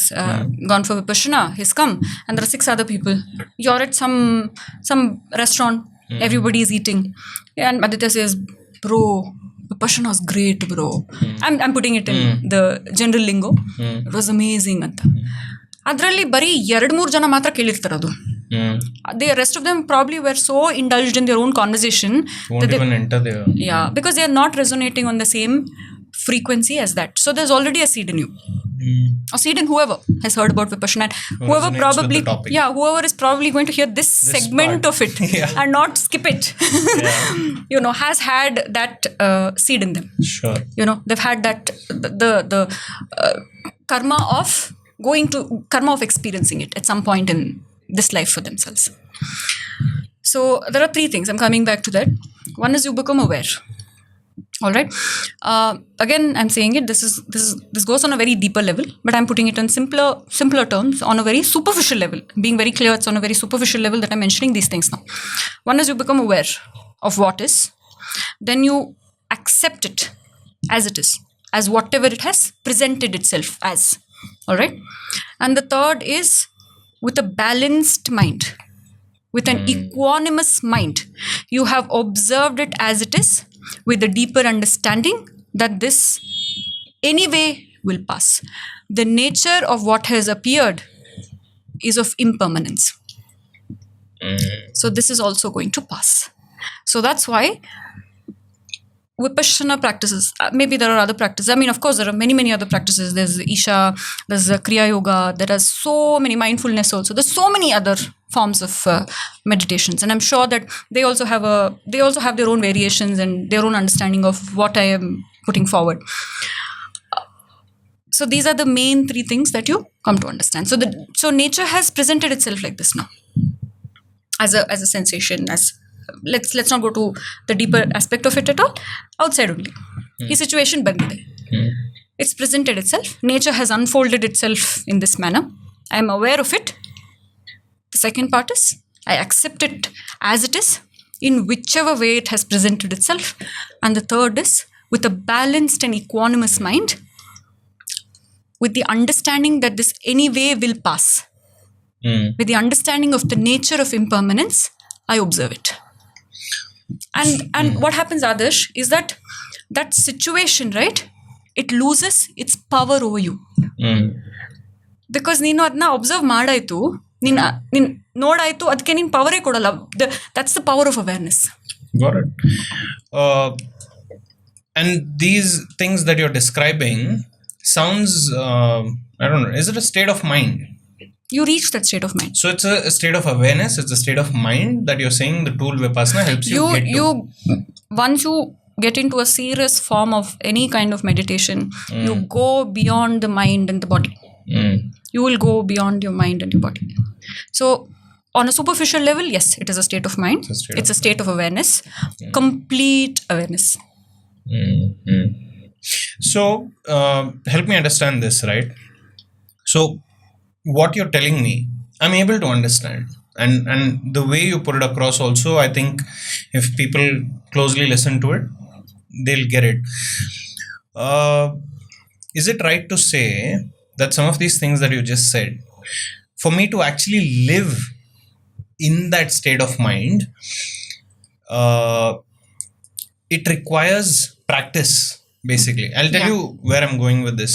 gone for Vipassana, he's come, and there are 6 other people. You're at some restaurant, everybody is eating, and Aditya says, "Bro, Vipassana was great, bro." I'm putting it in the general lingo. It was amazing ಅಂತ. ಅದರಲ್ಲಿ ಬರೀ 2-3 ಜನ ಮಾತ್ರ ಕೇಳಿರ್ತಾರದು. The rest of them probably were so indulged in their own conversation won't even enter there. Yeah, because they are not resonating on the same frequency as that. So there's already a seed in you. A seed in whoever has heard about Vipassana. Whoever is probably going to hear this segment part of it and not skip it. Has had that seed in them. Sure. They've had that the karma of experiencing it at some point in this life for themselves. So there are 3 things. I'm coming back to that. One is you become aware. All right. Again, I'm saying it. This goes on a very deeper level, but I'm putting it in simpler terms on a very superficial level. Being very clear, it's on a very superficial level that I'm mentioning these things now. One is you become aware of what is, then you accept it as it is, as whatever it has presented itself as. All right. And the third is with a balanced mind, with an equanimous mind, you have observed it as it is, with a deeper understanding that this anyway will pass. The nature of what has appeared is of impermanence. So this is also going to pass. So that's why Vipassana practices, maybe there are other practices. I mean, of course, there are many, many other practices. There's Isha, there's Kriya Yoga, there are so many, mindfulness also. There's so many other forms of meditations. And I'm sure that they also have their own variations and their own understanding of what I am putting forward. So these are the main 3 things that you come to understand. So nature has presented itself like this now. As a sensation, let's not go to the deeper aspect of it at all. Outside only. The situation bandide. It's presented itself. Nature has unfolded itself in this manner. I am aware of it. The second part is I accept it as it is in whichever way it has presented itself. And the third is with a balanced and equanimous mind, with the understanding that this anyway will pass. With the understanding of the nature of impermanence, I observe it. And what happens, Adarsh, is that situation, right? It loses its power over you. Because ನೀನು ಅದನ್ನ observe ಮಾಡಾಯ್ತು, ನೀನು ನೋಡಾಯ್ತು, ಅದಕ್ಕೆ ನೀನು ಪವರೇ ಕೊಡಲ್ಲ. That's the power of awareness. Got it. And these things that you're describing sounds, I don't know, is it a state of mind? You reach that state of mind. So it's a state of awareness, it's a state of mind that you're saying the tool Vipassana helps you get to. Once you get into a serious form of any kind of meditation, you go beyond the mind and the body. You will go beyond your mind and your body. So on a superficial level, yes, it is a state of mind. It's a state of awareness, complete awareness. So help me understand this, right? So what you're telling me, I'm able to understand, and the way you put it across also, I think if people closely listen to it, they'll get it. Is it right to say that some of these things that you just said, for me to actually live in that state of mind, it requires practice, basically? I'll tell you where I'm going with this.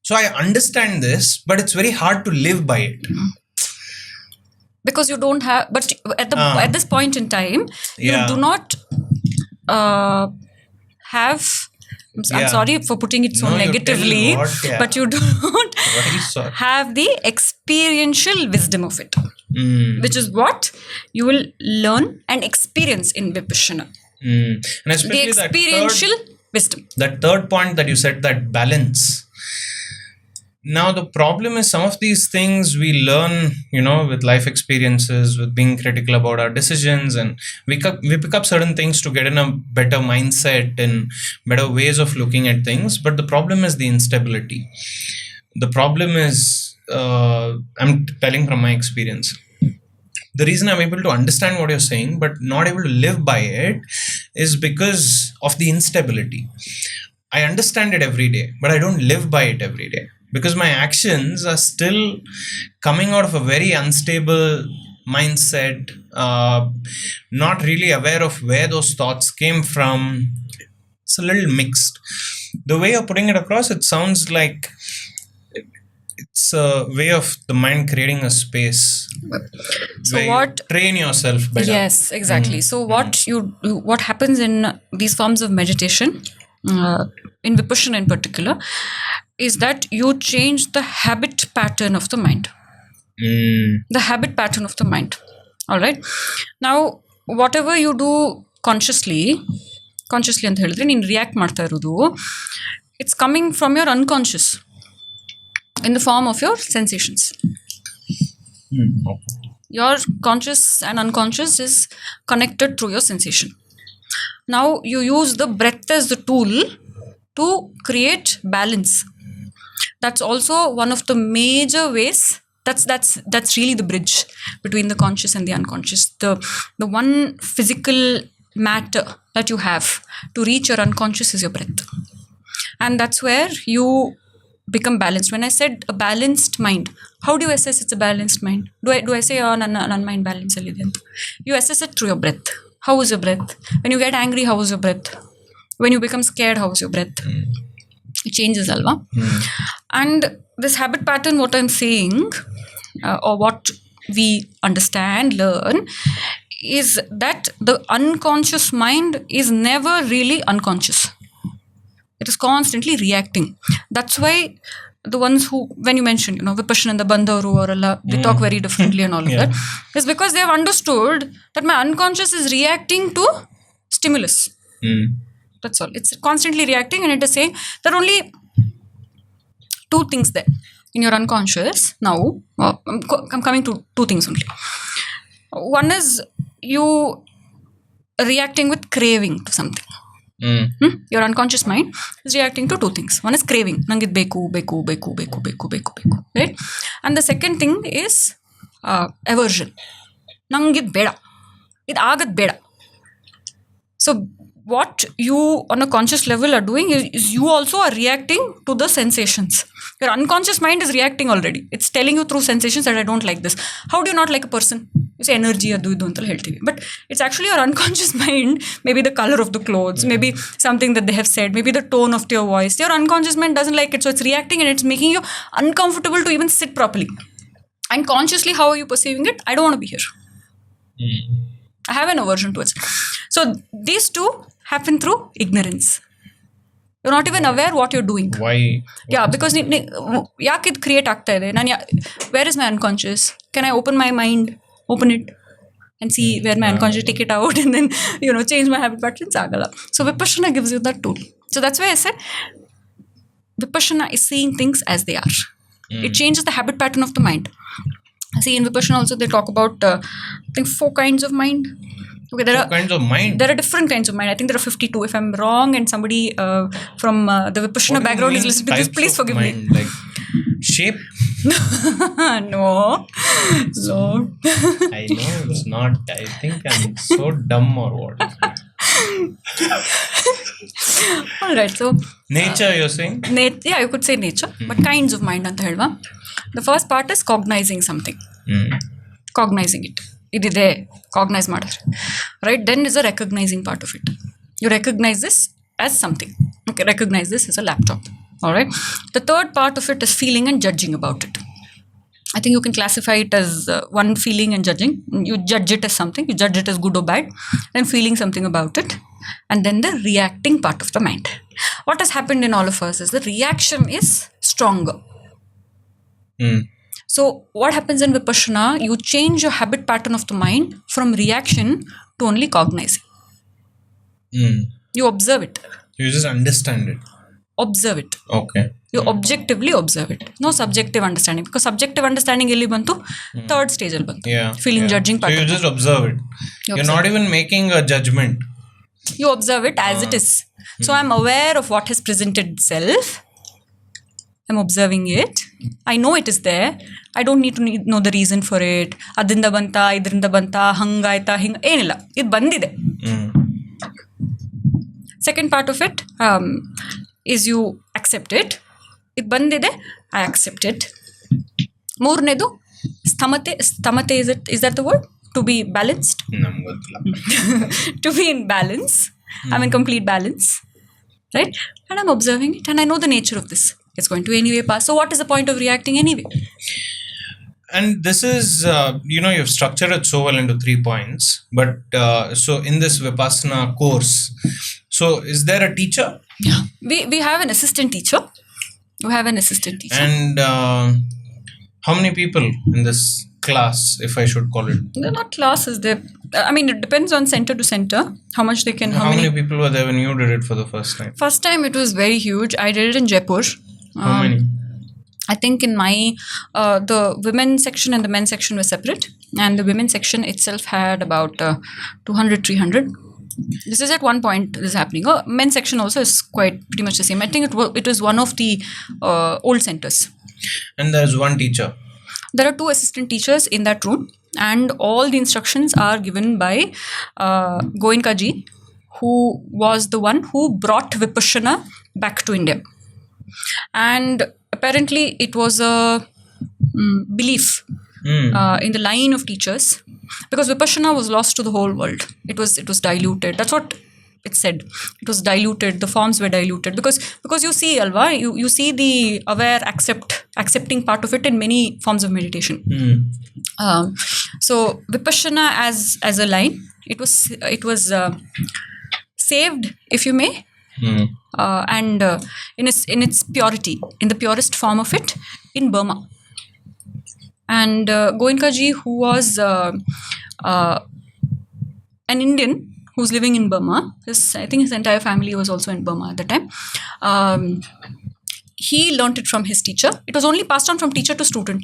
So I understand this, but it's very hard to live by it. Because you don't have, but at this point in time, you do not have I'm sorry for putting it so No, you negatively, tell what, yeah. but you don't Very sorry. have the experiential wisdom of it, which is what you will learn and experience in Vipassana. And The especially experiential wisdom. that third point that you said, that balance. Now the problem is, some of these things we learn, with life experiences, with being critical about our decisions, and we pick up certain things to get in a better mindset and better ways of looking at things. But the problem is the instability. The problem is, I'm telling from my experience, the reason I'm able to understand what you're saying but not able to live by it is because of the instability. I understand it every day, but I don't live by it every day, because my actions are still coming out of a very unstable mindset, not really aware of where those thoughts came from. It's a little mixed. The way you're putting it across, it sounds like it's a way of the mind creating a space. So where what? you train yourself better. Yes, exactly. So what happens in these forms of meditation, in Vipassana in particular, is that you change the habit pattern of the mind. The habit pattern of the mind. All right. Now, whatever you do consciously ಅಂತ ಹೇಳಿದ್ರೆ ನೀನು react ಮಾಡ್ತಾ ಇರೋದು, it's coming from your unconscious in the form of your sensations. Your conscious and unconscious is connected through your sensation. Now you use the breath as the tool to create balance. That's also one of the major ways. That's really the bridge between the conscious and the unconscious. The one physical matter that you have to reach your unconscious is your breath, and that's where you become balanced. When I said a balanced mind, how do you assess it's a balanced mind? Do I say non-mind balance? You assess it through your breath. How is your breath? When you get angry, how is your breath? When you become scared, how is your breath? It changes, alva. And this habit pattern, what I'm saying, or what we understand, learn, is that the unconscious mind is never really unconscious. It is constantly reacting. That's why the ones who, when you mentioned, Vipassana and the Bandharu or Allah, they talk very differently and all of that, is because they have understood that my unconscious is reacting to stimulus. That's all. It's constantly reacting, and it is saying there are only two things there in your unconscious. Now, I'm coming to two things only. One is you reacting with craving to something. Your unconscious mind is reacting to two things. One is craving. Nangid beku, right? And the second thing is aversion. Nangid beda. It agad beda. So what you on a conscious level are doing is you also are reacting to the sensations. Your unconscious mind is reacting already. It's telling you through sensations that I don't like this. How do you not like a person? You say energy adu idu anta heltivi, but it's actually your unconscious mind. Maybe the color of the clothes, maybe something that they have said, maybe the tone of your voice. Your unconscious mind doesn't like it, so it's reacting and it's making you uncomfortable to even sit properly. And consciously, how are you perceiving it? I don't want to be here. I have an aversion towards it. So these two happen through ignorance. You're not even aware what you're doing. Why? Yeah, because yaak id create ಆಗ್ತಾ ಇದೆ. Where is my unconscious? Can I open my mind, open it and see where my unconscious, take it out and then change my habit patterns? Agala. So Vipassana gives you that tool. So that's why I said Vipassana is seeing things as they are. It changes the habit pattern of the mind. See, in Vipassana also they talk about I think 4 kinds of mind. Okay, there are kinds of mind. There are different kinds of mind. I think there are 52. If I'm wrong and somebody from the Vipassana background is listening to this, please forgive me. Like shape? No. I know it's not. I think I'm so dumb or what. All right. So nature, you're saying? Yeah, you could say nature, but kinds of mind anta helva. The first part is cognizing something. Cognizing it. Idide cognize madare, right? Then is a recognizing part of it. You recognize this as something. Okay, recognize this as a laptop. All right. The third part of it is feeling and judging about it. I think you can classify it as one, feeling and judging. You judge it as something. You judge it as good or bad. Then feeling something about it, and then the reacting part of the mind. what has happened in all of us is the reaction is stronger. So what happens in Vipassana, you change your habit pattern of the mind from reaction to only cognizing. You observe it. You just understand it. Observe it. Okay. You objectively observe it. No subjective understanding. Because subjective understanding illi bantu, third stage al bantu. Yeah. Feeling, judging So pattern. you just observe it. You're not even making a judgment. You observe it as it is. So I'm aware of what has presented itself. I'm observing it. I know it is there. I don't need to know the reason for it. Adinda banta, idrinda banta, hangaita, hinga. Enilla. It bandide. Second part of it is you accept it. It bandide, I accept it. Moornedu, sthamate is that the word? To be balanced? To be in balance. I'm in complete balance. Right? And I'm observing it and I know the nature of this. It's going to anyway pass. So what is the point of reacting anyway? And this is, you've structured it so well into 3 points. But so in this Vipassana course, so is there a teacher? Yeah. We have an assistant teacher. And how many people in this class, if I should call it? They're not classes. It depends on center to center. How much they can... How many people were there when you did it for the first time? First time it was very huge. I did it in Jaipur. How many? I think in my... the women's section and the men's section were separate. And the women's section itself had about 200, 300. This is at one point this is happening. Men's section also is pretty much the same. I think it was one of the old centers. And there's one teacher. There are 2 assistant teachers in that room. And all the instructions are given by Goenka ji, who was the one who brought Vipassana back to India. And apparently it was a belief in the line of teachers, because Vipassana was lost to the whole world. It was diluted. That's what it said. It was diluted. The forms were diluted because you see, Alva, you see the aware accepting part of it in many forms of meditation. So Vipassana as a line, it was saved, if you may, and in its purity, in the purest form of it, in Burma. And Goenka ji, who was an Indian who's living in Burma, I think his entire family was also in Burma at the time. He learnt it from his teacher. It was only passed on from teacher to student.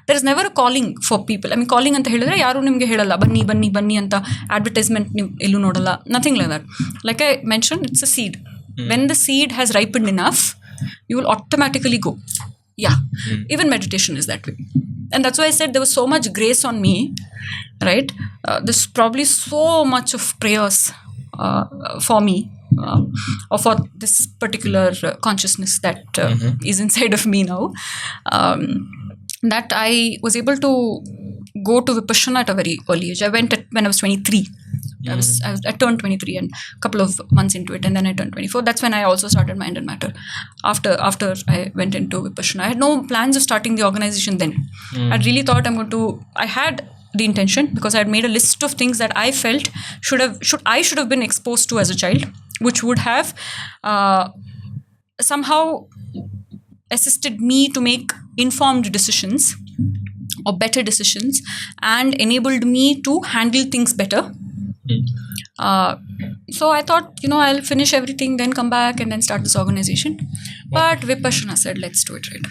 There is never a calling for people. I mean, calling anta helidre yaru nimge helalla banni anta advertisement ellu nodalla, nothing like that. Like I mentioned, it's a seed. When the seed has ripened enough, you will automatically go. Yeah. Even meditation is that way. And that's why I said there was so much grace on me, right? There's probably so much of prayers for me, or for this particular consciousness that is inside of me now, that I was able to go to Vipassana at a very early age. I went when I was 23. I turned 23 and a couple of months into it, and then I turned 24. That's when I also started Mind and Matter. After I went into Vipassana, I had no plans of starting the organization then. I really thought I had the intention, because I had made a list of things that I felt I should have been exposed to as a child, which would have somehow assisted me to make informed decisions or better decisions, and enabled me to handle things better. So I thought, I'll finish everything, then come back and then start this organization. But Vipassana said, let's do it right.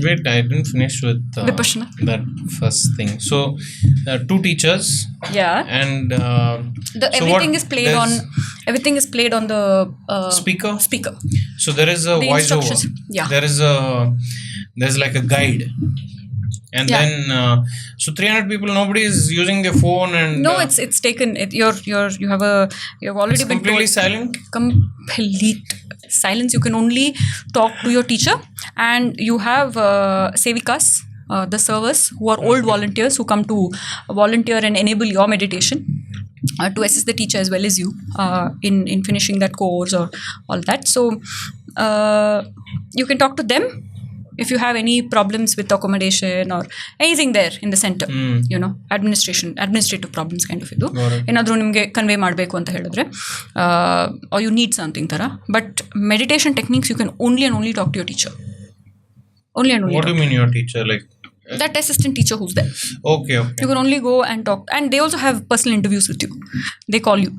Wait, I didn't finish with Vipassana. That first thing. So, 2 teachers. Yeah. And everything is played on the speaker. So there is a voiceover. Yeah. There's like a guide. And then, so 300 people, nobody is using their phone, and no, it's taken. You've already been completely silent. Complete silence. You can only talk to your teacher, and you have sevikas, the servers, who are old volunteers who come to volunteer and enable your meditation, to assist the teacher as well as you in finishing that course or all that. So you can talk to them. if you have any problems with accommodation or anything there in the center, administrative problems kind of ಇದು ಏನಾದರೂ ನಿಮಗೆ convey ಮಾಡಬೇಕು ಅಂತ ಹೇಳಿದ್ರೆ or you need something ಥರ. But meditation techniques you can only and only talk to your teacher. Only and only. What do you mean your teacher? Like that assistant teacher who's there. Okay. You can only go and talk, and they also have personal interviews with you. They call you.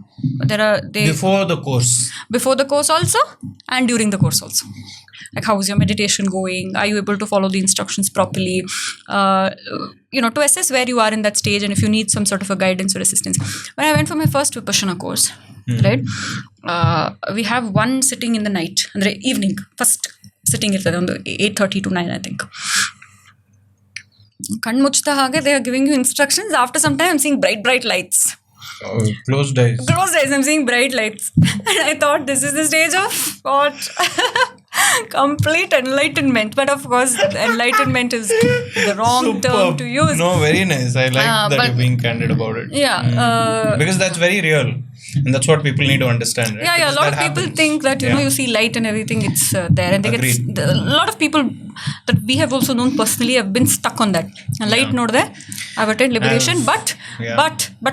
Before the course also, and during the course also. Like, how is your meditation going? Are you able to follow the instructions properly? To assess where you are in that stage, and if you need some sort of a guidance or assistance. When I went for my first Vipassana course, right, we have one sitting in the night, and the evening first sitting ಇರ್ತದೆ ಒಂದು 8:30 to 9, I think. ಕಣ್ಣು ಮುಚ್ಚಿದ ಹಾಗೆ they are giving you instructions. After some time I'm seeing bright lights. Closed eyes, I'm seeing bright lights. And I thought, this is the stage of what? Complete enlightenment. But of course, enlightenment is the wrong term to use. No, very nice. I like that you're being candid about it. Yeah. Because that's very real. And that's what people need to understand, right? Yeah. A lot of people think that, you see light and everything, it's there. And they a lot of people that we have also known personally have been stuck on that. Light node there. I've attained liberation, but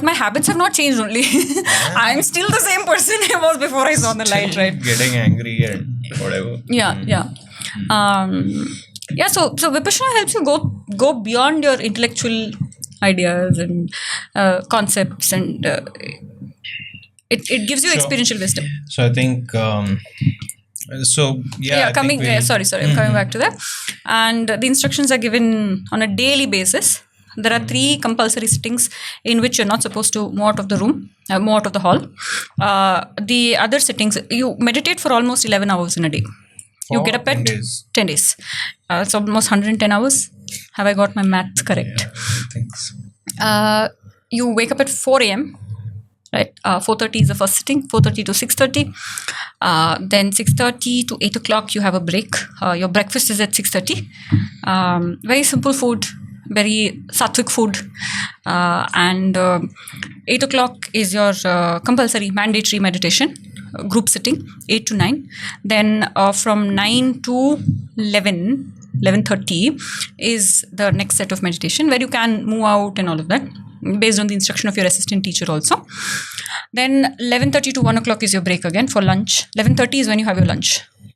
my habits have not changed only. I'm still the same person I was before I saw the light, right? Getting angry and whatever. Yeah. So Vipassana helps you go beyond your intellectual ideas and concepts, and it gives you experiential wisdom. So I think coming back to that. And the instructions are given on a daily basis. There are 3 compulsory sittings in which you're not supposed to move out of the room, move out of the hall. The other sittings, you meditate for almost 11 hours in a day. You get up at 10 days. It's almost 110 hours. Have I got my math correct? Thanks. You wake up at 4 a.m. Right, 4:30 is the first sitting. 4:30 to 6:30. Then 6:30 to 8 o'clock you have a break. Your breakfast is at 6:30. Very simple food, very sattvic food. And 8 o'clock is your compulsory mandatory meditation, group sitting, 8 to 9. Then from 9 to 11:30 is the next set of meditation, where you can move out and all of that, based on the instruction of your assistant teacher also. Then 11:30 to 1 o'clock is your break again for lunch. 11:30 is when you have your lunch.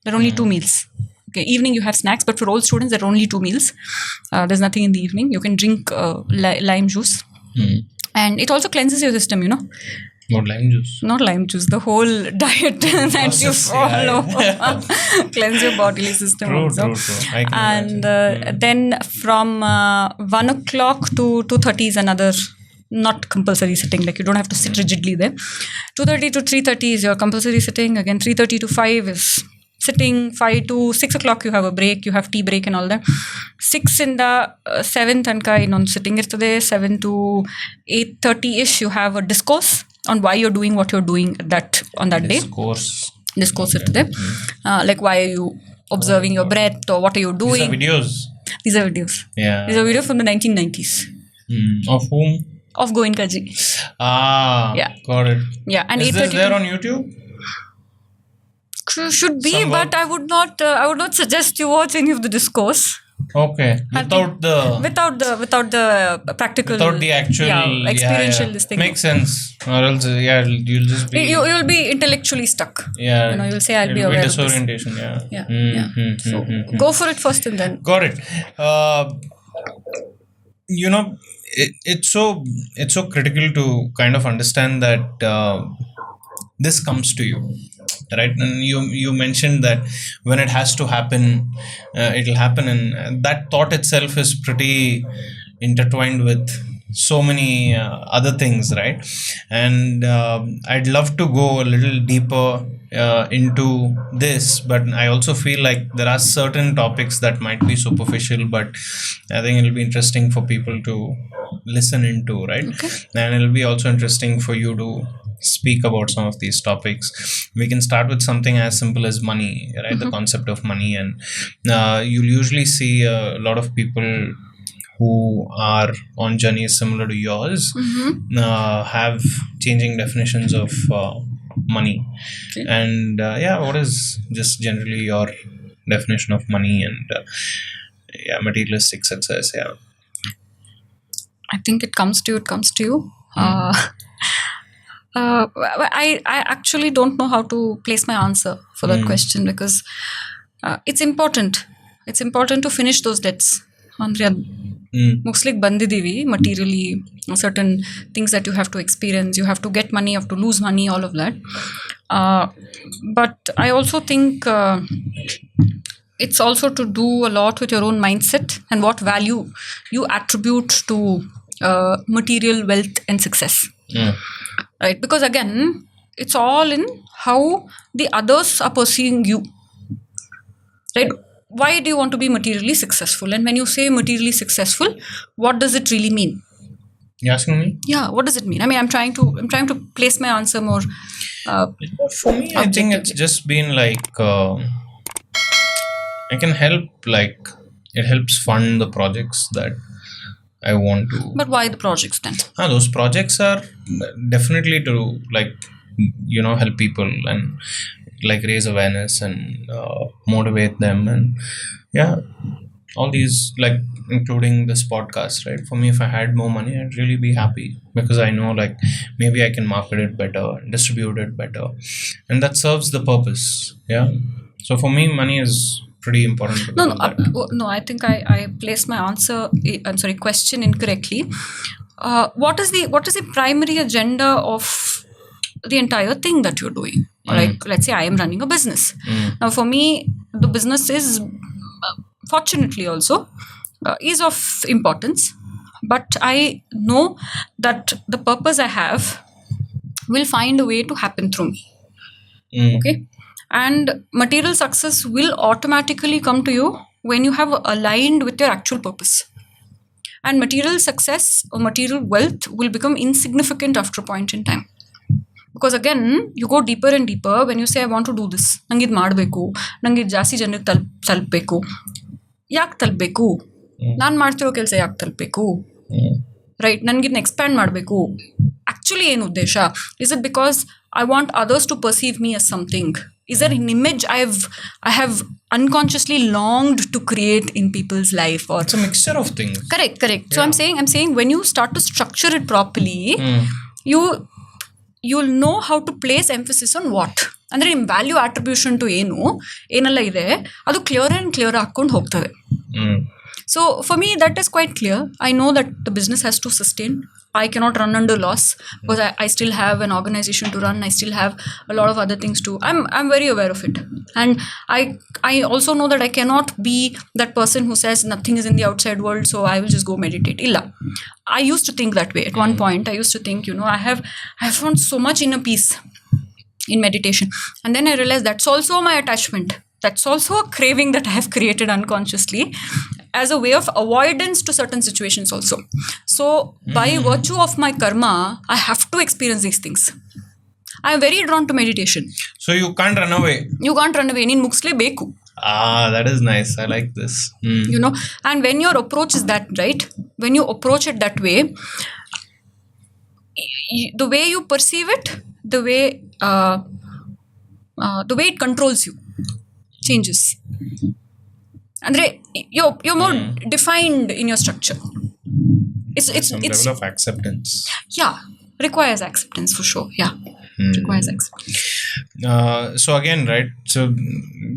There are only 2 meals. Okay, evening you have snacks, but for all students there are only 2 meals. There's nothing in the evening. You can drink lime juice. And it also cleanses your system, Not lime juice. Not lime juice. The whole diet that you follow. Cleanse your bodily system also. True. And then from 1 o'clock to 2:30 is another not compulsory sitting. Like, you don't have to sit rigidly there. 2:30 to 3:30 is your compulsory sitting. Again, 3:30 to 5 is sitting. 5 to 6 o'clock you have a break. You have tea break and all that. 6 in the 7th and non sitting irtade. 7 to 8:30ish you have a discourse on why you're doing what you're doing on that day. Discourse irtade. Like, why are you observing your breath, or what are you doing? These are videos. Yeah. These are videos from the 1990s. Of whom? Of Goenkaji. Yeah. Got it. Yeah. And is this there on YouTube? Should be, but I would not suggest you watch any of the discourse. Okay. Without the practical, without the actual experiential this thing. Makes sense. Or else you'll just be, you'll be intellectually stuck. Yeah. You'll say, I'll be aware of this. Disorientation. So go for it first and then. Got it. It's so critical to kind of understand that this comes to you, right? And you mentioned that when it has to happen, it'll happen, and that thought itself is pretty intertwined with so many other things, right? And I'd love to go a little deeper into this, but I also feel like there are certain topics that might be superficial, but I think it'll be interesting for people to listen into, right? Okay. And it'll be also interesting for you to speak about some of these topics. We can start with something as simple as money, right? The concept of money. And you'll usually see a lot of people who are on journeys similar to yours have changing definitions of money. And what is just generally your definition of money? And materialistic success. Yeah. I think it comes to you. I actually don't know how to place my answer for that question, because it's important. It's important to finish those debts. Muxlik bandidivi materially, certain things that you have to experience. You have to get money, you have to lose money, all of that. But I also think it's also to do a lot with your own mindset and what value you attribute to material wealth and success. Right? Because again, it's all in how the others are perceiving you. Right? Why do you want to be materially successful? And when you say materially successful, what does it really mean? You asking me? Yeah, what does it mean? I mean, I'm trying to place my answer more. For me, I think it's just been like I can help. Like it helps fund the projects that I want to. But why the projects then? Those projects are definitely to help people and like raise awareness and motivate them, and all these, like including this podcast, right? For me, if I had more money, I'd really be happy, because I know like maybe I can market it better, distribute it better, and that serves the purpose. Yeah. So for me, money is pretty important. No, I think I placed my question incorrectly. What is the primary agenda of the entire thing that you're doing? Like, let's say I am running a business. Now, for me, the business is fortunately also is of importance, but I know that the purpose I have will find a way to happen through me. Okay. And material success will automatically come to you when you have aligned with your actual purpose. And material success or material wealth will become insignificant after a point in time. Because again, you go deeper and deeper when you say, I want to do this. Nange idu ಮಾಡಬೇಕು, ನಂಗೆ ಜಾಸ್ತಿ ಜನಕ್ಕೆ ತಲುಪಬೇಕು. ಯಾಕೆ ತಲುಪಬೇಕು? ನಾನು ಮಾಡ್ತಿರೋ ಕೆಲಸ ಯಾಕೆ ತಲುಪಬೇಕು? Right? ನನಗೆ ಇದನ್ನ ಎಕ್ಸ್ಪ್ಯಾಂಡ್ ಮಾಡಬೇಕು. Actually, ಏನು ಉದ್ದೇಶ? Is it because I want others to perceive me as something? Is there an image I have unconsciously longed to create in people's life? Or it's a mixture of things. Correct. Yeah. So I'm saying when you start to structure it properly, you'll know how to place emphasis on what. ಅಂದ್ರೆ ನಿಮ್ಮ value attribution to ಏನೆಲ್ಲ ಇದೆ ಅದು clear ಹಾಕೊಂಡು ಹೋಗ್ತದೆ. So for me, that is quite clear. I know that the business has to sustain. I cannot run under loss, because I still have an organization to run. I still have a lot of other things to. I'm very aware of it, and I also know that I cannot be that person who says nothing is in the outside world, so I will just go meditate. Illa. I used to think that way at one point. I used to think, I have found so much inner peace in meditation, and then I realized that's also my attachment. That's also a craving that I have created unconsciously as a way of avoidance to certain situations also. So by virtue of my karma, I have to experience these things. I am very drawn to meditation. So you can't run away. You can't run away. Nin mugsle beku. That is nice. I like this. And when your approach is that, right? When you approach it that way, the way you perceive it, the way it controls you changes. Andre, you're more defined in your structure. It's level of acceptance. Yeah, requires acceptance for sure. Yeah, requires acceptance. So again, right? So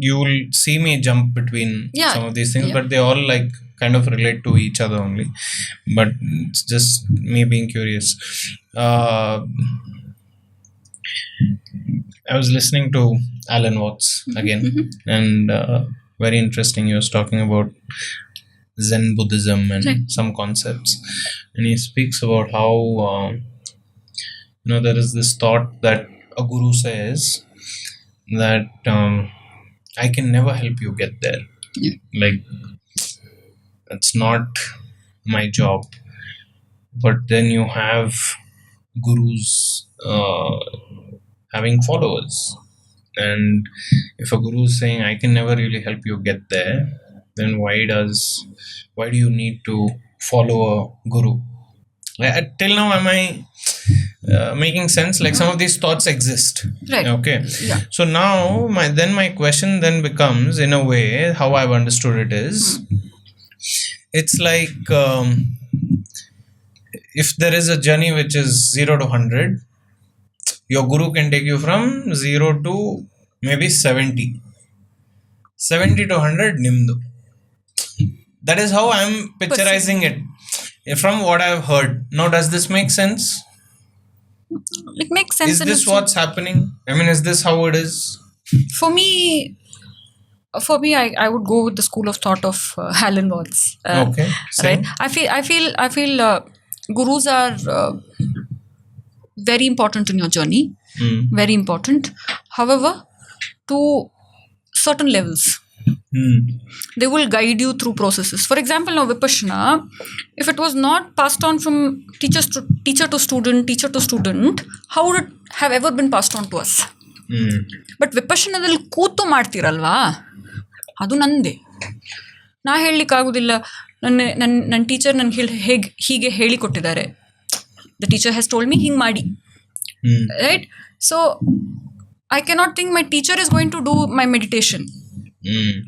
you will see me jump between some of these things, but they all like kind of relate to each other only. But it's just me being curious. I was listening to Alan Watts again, and very interesting. He was talking about Zen Buddhism and some concepts, and he speaks about how there is this thought that a guru says that I can never help you get there. Like, that's not my job. But then you have gurus having followers, and if a guru is saying I can never really help you get there, then why do you need to follow a guru? Till now, am I making sense? Like, some of these thoughts exist, right? Okay. Yeah. So now my question then becomes, in a way, how I've understood it is, It's like if there is a journey which is 0 to 100, your guru can take you from 0 to maybe 70. 70 to 100, nimdu. That is how I'm picturizing it from what I've heard. Now, does this make sense? It makes sense. Is this what's happening? I mean, is this how it is? For me, I would go with the school of thought of Alan Watts. Okay, same. Right. I feel gurus are very important in your journey. Very important. However, to certain levels. They will guide you through processes. For example, now Vipassana, if it was not passed on from teacher to student, how would it have ever been passed on to us? But ವಿಪಶ್ಯನದಲ್ಲಿ ಕೂತು ಮಾಡ್ತೀರಲ್ವಾ, ಅದು ನಂದೇ. ನಾ ಹೇಳಲಿಕ್ಕಾಗೋದಿಲ್ಲ, ನನ್ನ teacher ನನಗೆ ಹೀಗೆ ಹೇಳಿಕೊಟ್ಟಿದ್ದಾರೆ. The teacher has told me ಹಿಂಗೆ ಮಾಡಿ, right? So I cannot think my teacher is going to do my meditation.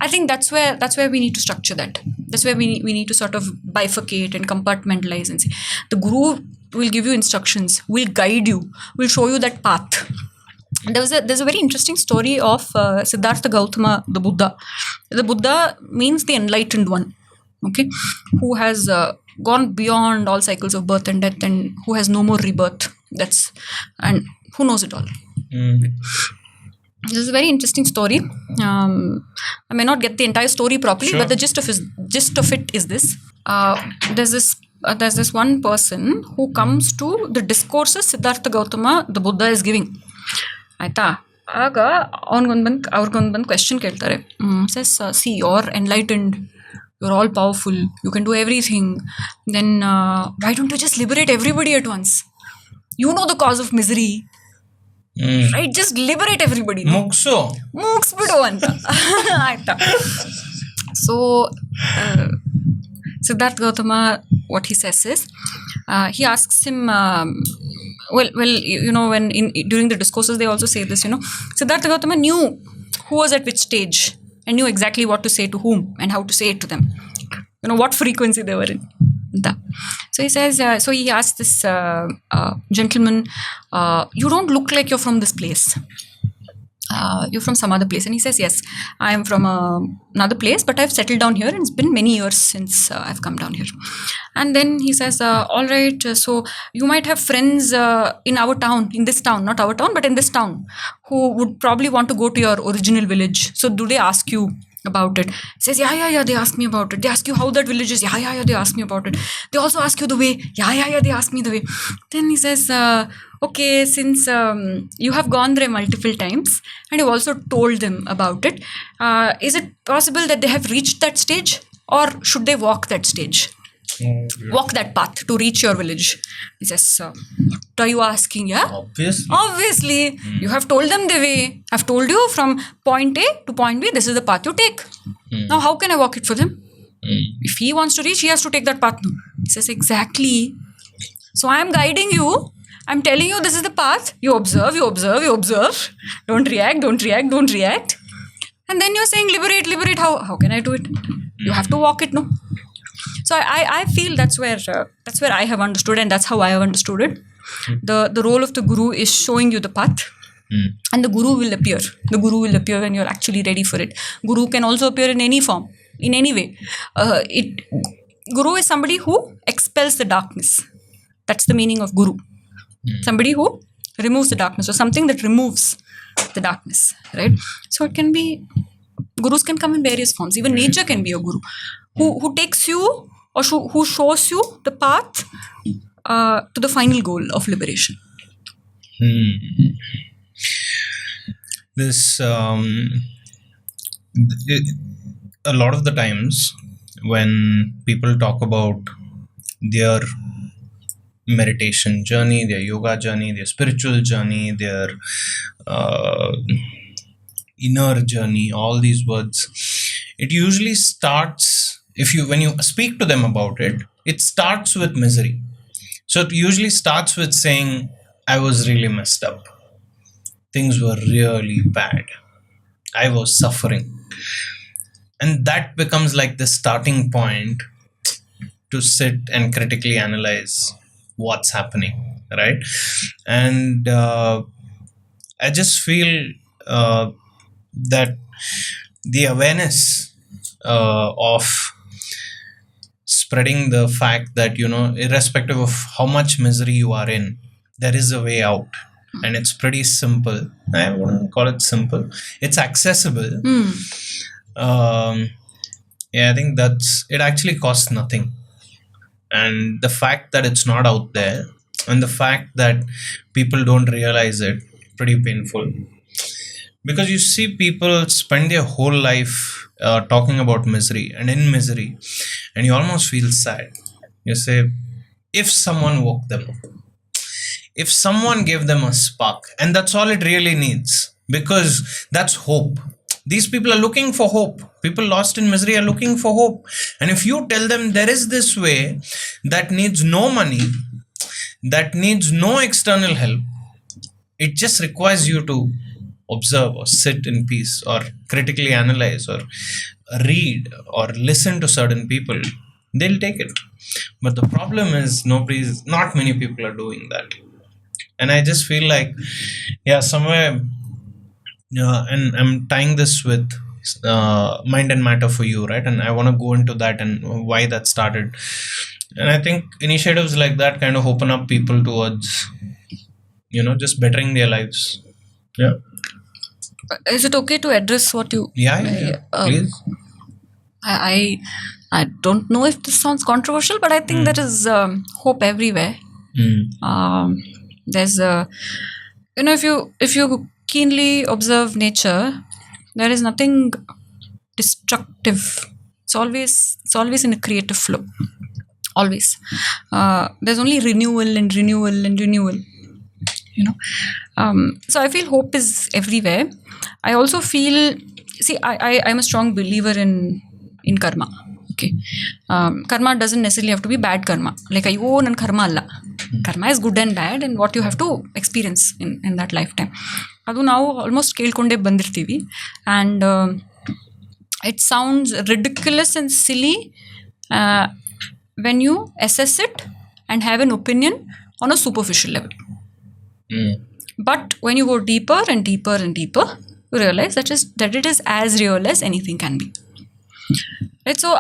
I think that's where we need to structure that. That's where we need to sort of bifurcate and compartmentalize and say the guru will give you instructions, will guide you, will show you that path. There's a very interesting story of Siddhartha Gautama, the Buddha. The Buddha means the enlightened one, okay, who has gone beyond all cycles of birth and death and who has no more rebirth. And who knows it all. This is a very interesting story. I may not get the entire story properly, sure, but the gist of it is this. There's this one person who comes to the discourses Siddhartha Gautama, the Buddha, is giving. ಆಯ್ತಾ? ಆಗ ಅವ್ರಿಗೊಂದು ಬಂದು question ಕೇಳ್ತಾರೆ. Cess, C, you're enlightened, you're all powerful, you can do everything, then why don't you just liberate everybody at once? You know the cause of misery. Right, just liberate everybody. ಮುಗಿಸ್ಬಿಡು ಅಂತ. ಆಯ್ತಾ? So Siddhartha Gautama, what he says is, he asks him, well, you know, when during the discourses they also say this, you know, Siddhartha Gautama knew who was at which stage and knew exactly what to say to whom and how to say it to them, you know, what frequency they were in. So he says, so he asked this gentleman, you don't look like you're from this place. You're from some other place. And he says, yes, I am from another place, but I've settled down here and it's been many years since I've come down here. And then he says, all right, so you might have friends in our town, in this town, not our town, but in this town, who would probably want to go to your original village. So do they ask you about it? He says, yeah, they ask me about it. They ask you how that village is. Yeah, they ask me about it. They also ask you the way. Yeah, they ask me the way. Then he says, okay, since you have gone there multiple times and you also told them about it, is it possible that they have reached that stage, or should they walk that stage? Walk that path to reach your village? He says, what are you asking? Yeah, obviously. You have told them the way. I've told you from point A to point B, this is the path you take. Now how can I walk it for them? If he wants to reach, he has to take that path now. He says, exactly. So I am guiding you. I'm telling you this is the path. You observe. Don't react. And then you're saying liberate. How can I do it? You have to walk it, no? So I feel that's where I have understood, and that's how I have understood it. The role of the guru is showing you the path, and the guru will appear. The guru will appear when you're actually ready for it. Guru can also appear in any form, in any way. Guru is somebody who expels the darkness. That's the meaning of guru. Somebody who removes the darkness, or something that removes the darkness, right? So it can be, gurus can come in various forms. Even nature can be a guru who takes you, or who shows you the path to the final goal of liberation. This a lot of the times when people talk about their meditation journey, their yoga journey, their spiritual journey, their inner journey, all these words, it usually starts, when you speak to them about it, it starts with misery. So it usually starts with saying, I was really messed up. Things were really bad. I was suffering. And that becomes like the starting point to sit and critically analyze what's happening, right? And I just feel that the awareness of spreading the fact that, irrespective of how much misery you are in, there is a way out. And it's pretty simple. I wouldn't call it simple. It's accessible. I think it actually costs nothing. And the fact that it's not out there, and the fact that people don't realize it, pretty painful. Because you see people spend their whole life talking about misery and in misery, and you almost feel sad. You say, if someone woke them up, if someone gave them a spark, and that's all it really needs, because that's hope. These people are looking for hope. People lost in misery are looking for hope. And if you tell them there is this way that needs no money, that needs no external help, it just requires you to observe or sit in peace or critically analyze or read or listen to certain people, they'll take it. But the problem is not many people are doing that. And I just feel like, somewhere, and I'm tying this with mind and matter for you, right? And I want to go into that and why that started. And I think initiatives like that kind of open up people towards, just bettering their lives. Yeah. Is it okay to address what you... Yeah. Please. I don't know if this sounds controversial, but I think there is hope everywhere. There's if you keenly observe nature, there is nothing destructive. It's always in a creative flow. Always. There's only renewal and renewal and renewal. So I feel hope is everywhere. I also feel, I'm a strong believer in karma. Okay. Karma doesn't necessarily have to be bad karma. Like, and karma alla. Karma is good and bad, and what you have to experience in that lifetime. Adu ನಾವು almost ಕೇಳ್ಕೊಂಡೇ ಬಂದಿರ್ತೀವಿ, and it sounds ridiculous and silly when you assess it and have an opinion on a superficial level. But when you go deeper and deeper and deeper, you realize that it is as real as anything can be. Right? So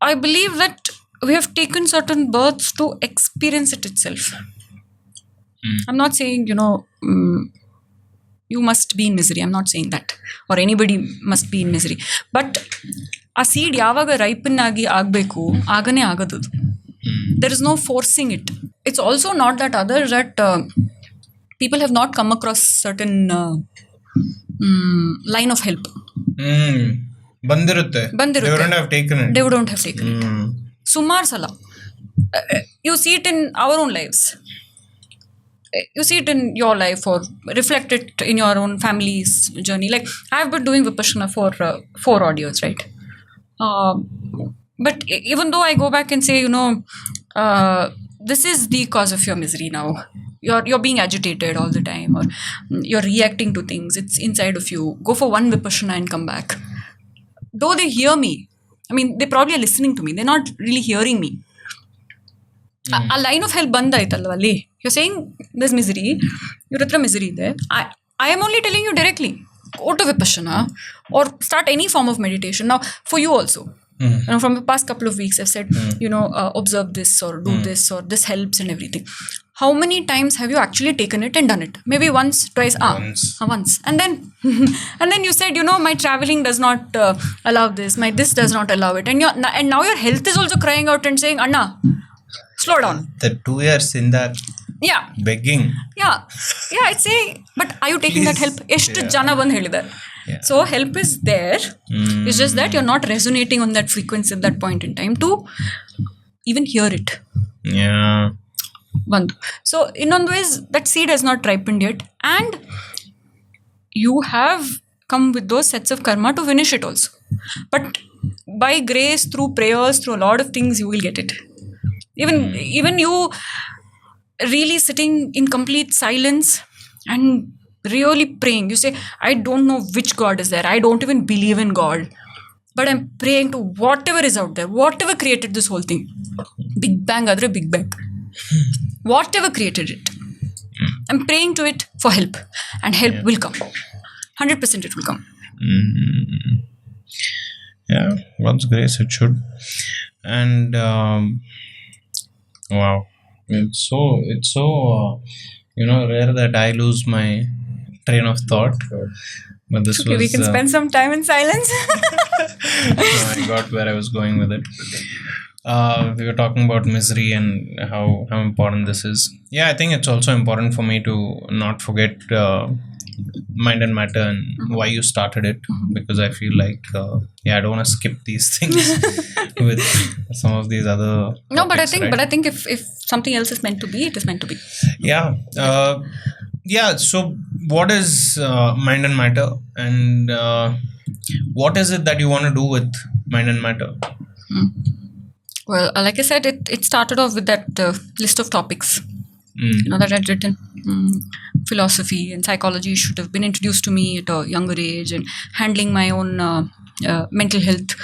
I believe that we have taken certain births to experience it itself. I'm not saying, you must be in misery. I'm not saying that. Or anybody must be in misery. But a seed yavaga ripen agi agbeku, agane agadu. There is no forcing it. It's also not that people have not come across certain line of help. Bandirutte. They wouldn't have taken it. They wouldn't have taken it. Sumar sala. You see it in our own lives. You see it in your life or reflect it in your own family's journey. Like, I've been doing Vipassana for 4 odd years, right? But even though I go back and say, this is the cause of your misery now. You're being agitated all the time, or you're reacting to things. It's inside of you. Go for one Vipassana and come back. Though they hear me, I mean, they probably are listening to me. They're not really hearing me. A line of help bandaitalli. You're saying there's misery. Your hatra misery there. I am only telling you directly. Go to Vipassana or start any form of meditation. Now, for you also. From the past couple of weeks, I've said, observe this or do this or this helps and everything. How many times have you actually taken it and done it? Maybe once, twice, once. And then you said, my traveling does not allow this. My this does not allow it. And now your health is also crying out and saying, Anna, slow down. The 2 years in that. Yeah. Begging. Yeah, I'd say, but are you taking that help? Eshtu jana bandu helidare. So help is there. It's just that you're not resonating on that frequency at that point in time to even hear it. Yeah. One. So in one ways, that seed has not ripened yet, and you have come with those sets of karma to finish it also. But by grace, through prayers, through a lot of things, you will get it. Even you really sitting in complete silence and really praying. You say, I don't know which God is there. I don't even believe in God. but I'm praying to whatever is out there, whatever created this whole thing. Big Bang, Adre Big Bang. Whatever created it. I'm praying to it for help. And help will come. 100% it will come. Yeah, God's grace, it should. And wow, it's so rare that I lose my train of thought. But this Okay, we can spend some time in silence. I got where I was going with it. We were talking about misery and how important this is. Yeah, I think it's also important for me to not forget mind and matter and why you started it, because I feel like I don't want to skip these things with some of these other No, but I topics, think, right? but I think if something else is meant to be, it is meant to be. Yeah. So what is mind and matter, and what is it that you want to do with mind and matter? Well, like I said, it started off with that list of topics that I'd written. Philosophy and psychology should have been introduced to me at a younger age, and handling my own mental health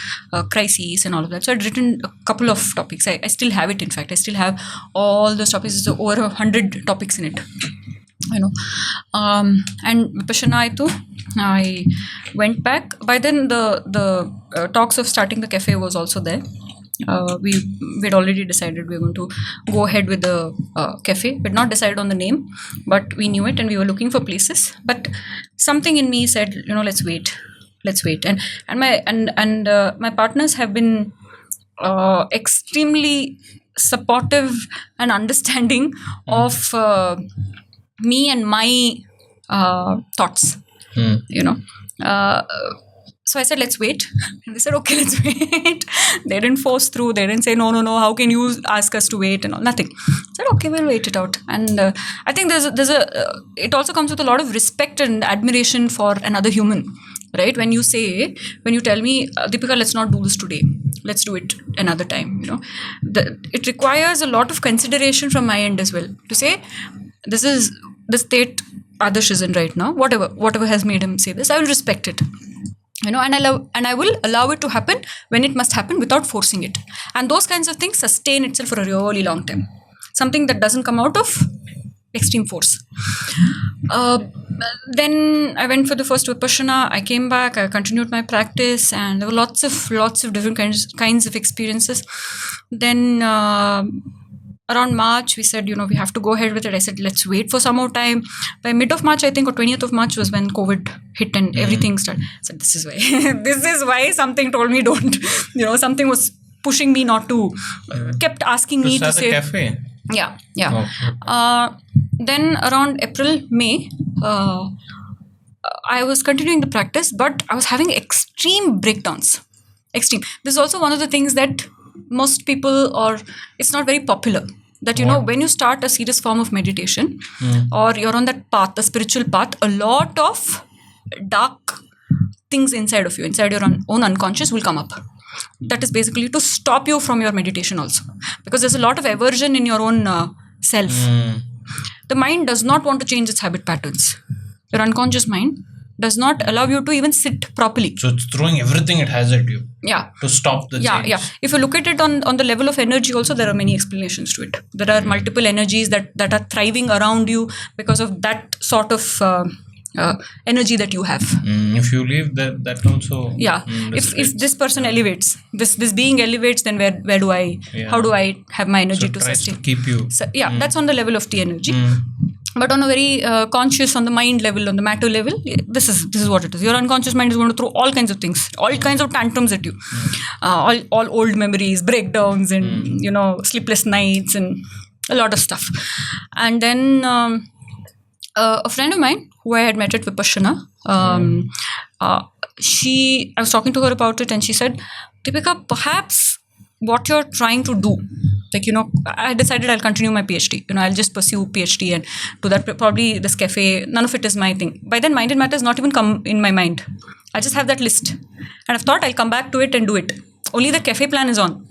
crises and all of that. So I'd written a couple of topics. I still have it. In fact, I still have all those topics. There's over 100 topics in it. And Vipassana Aitu, I went back. By then, the talks of starting the cafe was also there. We'd already decided we were going to go ahead with the cafe. We'd not decided on the name, but we knew it and we were looking for places. But something in me said, let's wait. And my partners have been extremely supportive and understanding of me and my thoughts. So I said, let's wait. And they said, okay, let's wait. They didn't force through. They didn't say, no, how can you ask us to wait and all? Nothing. I said, okay, we'll wait it out. And I think it also comes with a lot of respect and admiration for another human, right? When you tell me, Deepika, let's not do this today. Let's do it another time. It requires a lot of consideration from my end as well. To say, this is the state Adarsh is in right now. Whatever has made him say this, I will respect it. And I will allow it to happen when it must happen without forcing it. And those kinds of things sustain itself for a really long time. Something that doesn't come out of extreme force. Then I went for the first Vipassana. I came back. I continued my practice, and there were lots of different kinds of experiences. Then around March, we said, we have to go ahead with it. I said, let's wait for some more time. By mid of March, I think, or 20th of March was when COVID hit and everything started. I said, this is why. This is why something told me don't. Something was pushing me not to. Kept asking me to say. Cafe. Yeah. Okay. Then around April, May, I was continuing the practice, but I was having extreme breakdowns. Extreme. This is also one of the things that most people, or it's not very popular, that when you start a serious form of meditation or you're on that path, the spiritual path, a lot of dark things inside of you, inside your own unconscious will come up. That is basically to stop you from your meditation also, because there's a lot of aversion in your own self. The mind does not want to change its habit patterns. Your unconscious mind does not allow you to even sit properly. So it's throwing everything it has at you. Yeah. To stop the change. Yeah. If you look at it on the level of energy also, there are many explanations to it. There are multiple energies that are thriving around you because of that sort of energy that you have. If you leave that also. Yeah. If this person elevates, this being elevates, then where do I, how do I have my energy to sustain? To keep you. So, that's on the level of the energy. But on a very conscious, on the mind level, on the matter level, this is what it is. Your unconscious mind is going to throw all kinds of things, all kinds of tantrums at you. All old memories, breakdowns, and sleepless nights, and a lot of stuff. And then a friend of mine who I had met at Vipassana, I was talking to her about it, and she said, Deepika, perhaps what you're trying to do, I decided I'll continue my PhD. I'll just pursue PhD and do that. Probably this cafe, none of it is my thing. By then, mind and matter has not even come in my mind. I just have that list. And I've thought I'll come back to it and do it. Only the cafe plan is on.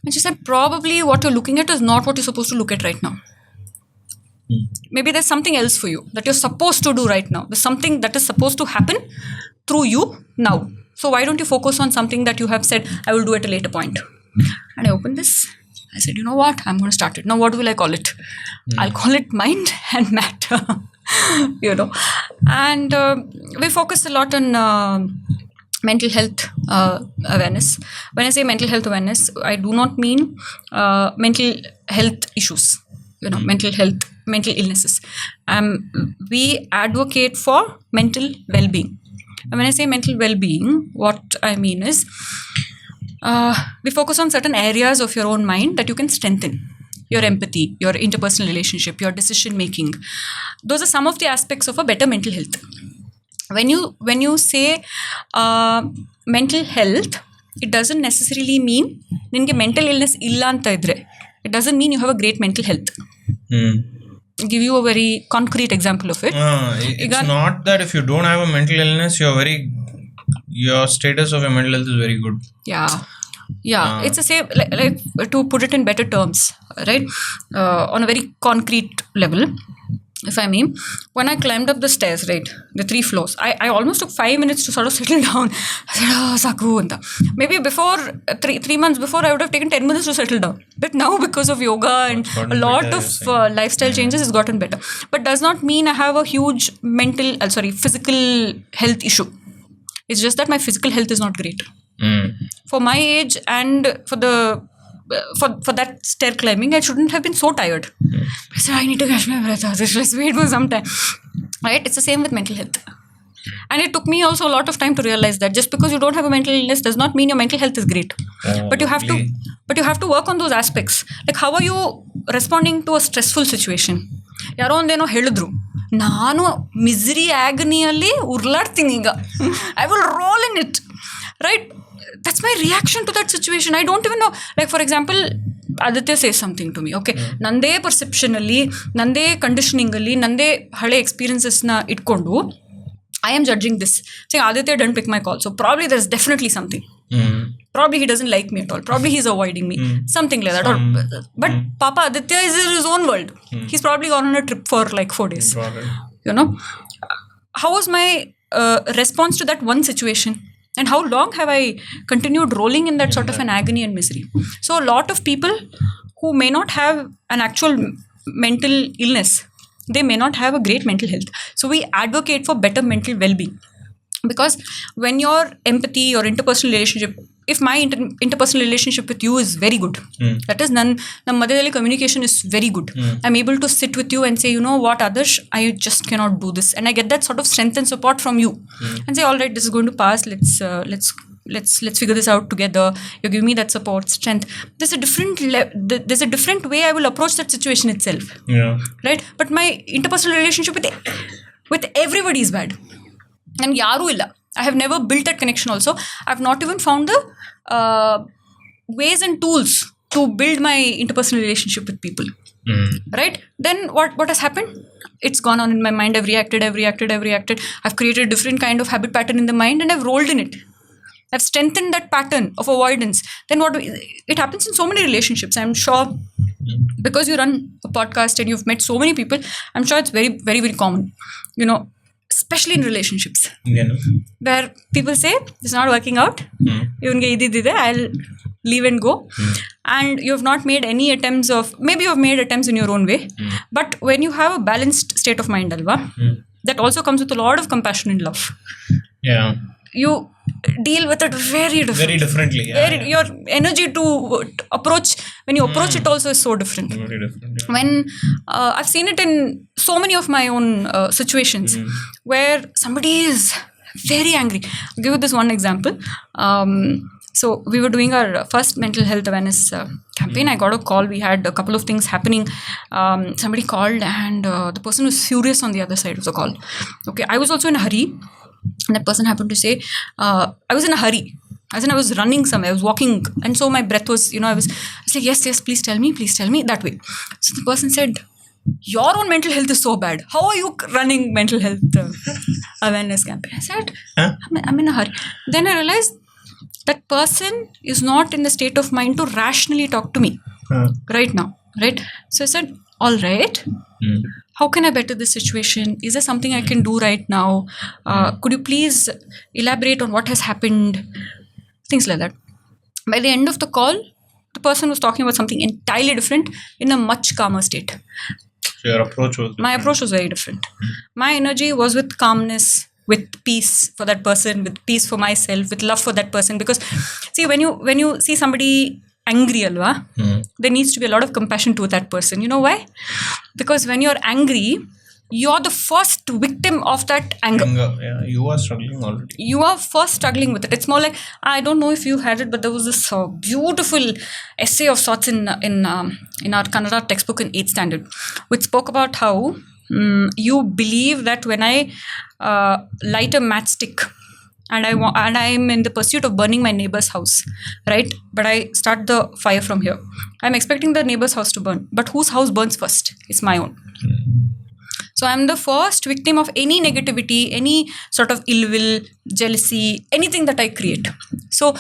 And she said, probably what you're looking at is not what you're supposed to look at right now. Maybe there's something else for you that you're supposed to do right now. There's something that is supposed to happen through you now. So why don't you focus on something that you have said, I will do at a later point? And I opened this. I said, you know what? I'm going to start it. Now, what will I call it? I'll call it mind and matter. And we focus a lot on mental health awareness. When I say mental health awareness, I do not mean mental health issues, mental illnesses. We advocate for mental well-being. And when I say mental well-being, what I mean is we focus on certain areas of your own mind that you can strengthen. Your empathy, your interpersonal relationship, your decision making. Those are some of the aspects of a better mental health. When you say mental health, it doesn't necessarily mean ninge mental illness illa anta idre. It doesn't mean you have a great mental health. I'll give you a very concrete example of it. It's not that if you don't have a mental illness, your status of your mental health is very good. Yeah, it's the same, like to put it in better terms, right? On a very concrete level, if I mean, when I climbed up the stairs, right, the 3 floors, I almost took 5 minutes to sort of settle down. I said, Saku, anta. Maybe before, 3 months before, I would have taken 10 minutes to settle down. But now, because of yoga and a lot of lifestyle changes, it's gotten better. But does not mean I have a huge physical health issue. It's just that my physical health is not great. For my age and for that stair climbing, I shouldn't have been so tired. I said, I need to catch my breath. Let's wait for some time. Right? It's the same with mental health. And it took me also a lot of time to realize that just because you don't have a mental illness does not mean your mental health is great. But you have to work on those aspects. Like, how are you responding to a stressful situation? ಯಾರೋ ಒಂದೇನೋ ಹೇಳಿದ್ರು, ನಾನು misery ಆಗ್ನಿಯಲ್ಲಿ ಉರ್ಲಾಡ್ತೀನಿ ಈಗ. I will roll in it. Right? That's my reaction to that situation. I don't even know. Like, for example, Aditya says something to me. Okay, ನಂದೇ ಪರ್ಸೆಪ್ಷನಲ್ಲಿ, ನಂದೇ ಕಂಡೀಷನಿಂಗಲ್ಲಿ, ನಂದೇ ಹಳೆ ಎಕ್ಸ್ಪೀರಿಯನ್ಸಸ್ನ ಇಟ್ಕೊಂಡು I am judging this. Saying Aditya didn't pick my call. So probably there's definitely something. Probably he doesn't like me at all. Probably he's avoiding me. Something like that. But Papa Aditya is in his own world. He's probably gone on a trip for like 4 days. How was my response to that one situation? And how long have I continued rolling in that sort of an agony and misery? So a lot of people who may not have an actual mental illness, they may not have a great mental health. So we advocate for better mental well-being. Because when your empathy, your interpersonal relationship, if my interpersonal relationship with you is very good, that is, ನಮ್ಮ ಮಧ್ಯದಲ್ಲಿ communication is very good. I'm able to sit with you and say, you know what, Adarsh, I just cannot do this. And I get that sort of strength and support from you. And say, all right, this is going to pass. Let's figure this out together. You give me that support, strength. There's a different way I will approach that situation itself. Right? But my interpersonal relationship with everybody is bad. And yaru illa. I have never built that connection also. I've not even found the ways and tools to build my interpersonal relationship with people. Right? Then what has happened? It's gone on in my mind. I've reacted. I've created a different kind of habit pattern in the mind and I've rolled in it. I've strengthened that pattern of avoidance. Then it happens in so many relationships. I'm sure because you run a podcast and you've met so many people, I'm sure it's very, very, very common. Especially in relationships, where people say, it's not working out, I'll leave and go. And you have not made any attempts maybe you have made attempts in your own way, but when you have a balanced state of mind, Alva, that also comes with a lot of compassion and love. You deal with it very differently. Your energy to approach, when you approach it also is so different. Very different. When I've seen it in so many of my own situations where somebody is very angry. I'll give you this one example. So we were doing our first mental health awareness campaign. I got a call. We had a couple of things happening. Somebody called and the person was furious on the other side of the call. Okay, I was also in a hurry. And that person happened to say, I was in a hurry. As in, I was running somewhere, I was walking. And so my breath was, I was like, yes, please tell me, that way. So the person said, your own mental health is so bad. How are you running mental health awareness campaign? I said, I'm in a hurry. Then I realized that person is not in the state of mind to rationally talk to me right now. Right? So I said, all right. how can I better this situation? Is there something I can do right now? Could you please elaborate on what has happened? Things like that. By the end of the call, the person was talking about something entirely different in a much calmer state. So your approach was different. My approach was very different. My energy was with calmness, with peace for that person, with peace for myself, with love for that person. Because see, when you see somebody angry, alwa, there needs to be a lot of compassion to that person. You know why? Because when you're angry, you're the first victim of that anger. Yeah, you are struggling already. You are first struggling with it. It's more like, I don't know if you had it, but there was this beautiful essay of sorts in our Kannada textbook in 8th standard, which spoke about how you believe that when I light a matchstick and I'm in the pursuit of burning my neighbor's house, right? But I start the fire from here. I'm expecting the neighbor's house to burn, but whose house burns first? It's my own. So I'm the first victim of any negativity, any sort of ill will, jealousy, anything that I create. So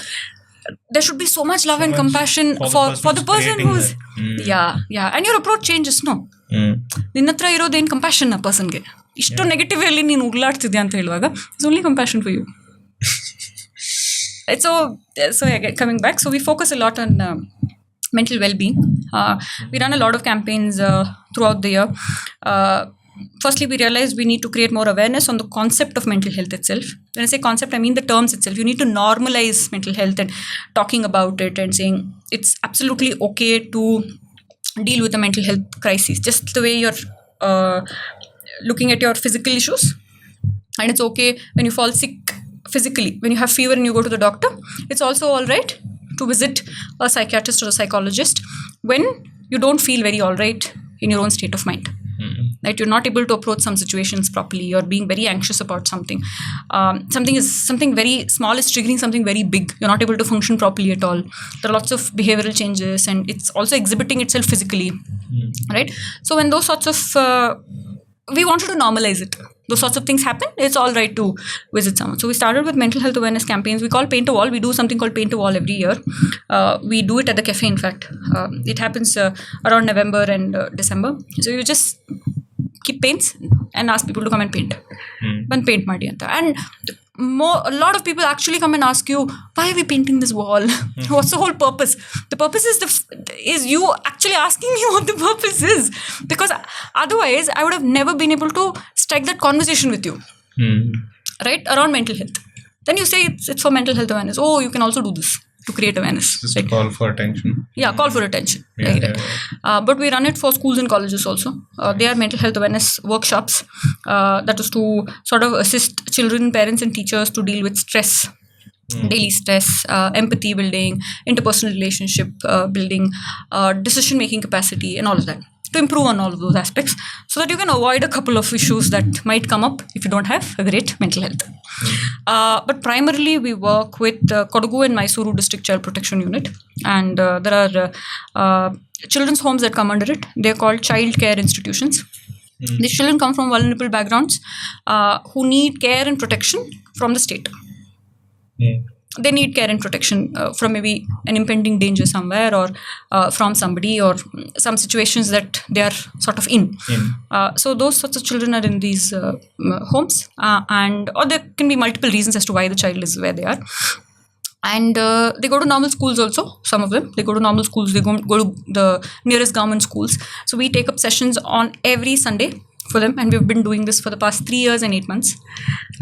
there should be so much love and compassion for the person who's yeah. And your approach changes, no? Ninatra irodhen compassion a person ge. Ishto negative alli neenu urlaಡ್ತಿದ್ಯಾ ಅಂತ ಹೇಳುವಾಗ it's only compassion for you. So coming back, so we focus a lot on mental well-being. We run a lot of campaigns throughout the year. Firstly, we realized we need to create more awareness on the concept of mental health itself. When I say concept, I mean the terms itself. You need to normalize mental health and talking about it and saying it's absolutely okay to deal with a mental health crisis, just the way you're looking at your physical issues. And it's okay when you fall sick physically, when you have fever and you go to the doctor. It's also all right to visit a psychiatrist or a psychologist when you don't feel very all right in your own state of mind. Right? You're not able to approach some situations properly. You're being very anxious about something. Something very small is triggering something very big. You're not able to function properly at all. There are lots of behavioral changes, and it's also exhibiting itself physically. Right? So when those sorts of we wanted to normalize it. Those sorts of things happen. It's all right to visit someone. So we started with mental health awareness campaigns. We call Paint a Wall. We do something called Paint a Wall every year. We do it at the cafe, in fact. It happens around November and December. So you just keep paints and ask people to come and paint. Ban paint maadi anta. And a lot of people actually come and ask you, why are we painting this wall? What's the whole purpose? The purpose is you actually asking me what the purpose is. Because otherwise, I would have never been able to strike that conversation with you. Right? Around mental health. Then you say it's for mental health awareness. Oh, you can also do this to create awareness. Just a call for attention. Yeah, call for attention. Right. But we run it for schools and colleges also. They are mental health awareness workshops. That is to sort of assist children, parents and teachers to deal with stress, daily stress, empathy building, interpersonal relationship building, decision-making capacity and all of that. To improve on all of those aspects so that you can avoid a couple of issues that might come up if you don't have a great mental health. But primarily we work with Coorg and Mysuru District Child Protection Unit, and there are children's homes that come under it. They are called child care institutions. These children come from vulnerable backgrounds who need care and protection from the state. They need care and protection from maybe an impending danger somewhere, or from somebody, or some situations that they are sort of in. So those sorts of children are in these homes, or there can be multiple reasons as to why the child is where they are. And they go to normal schools also. Some of them, they go to normal schools. They go to the nearest government schools. So we take up sessions on every Sunday for them, and we've been doing this for the past 3 years and 8 months.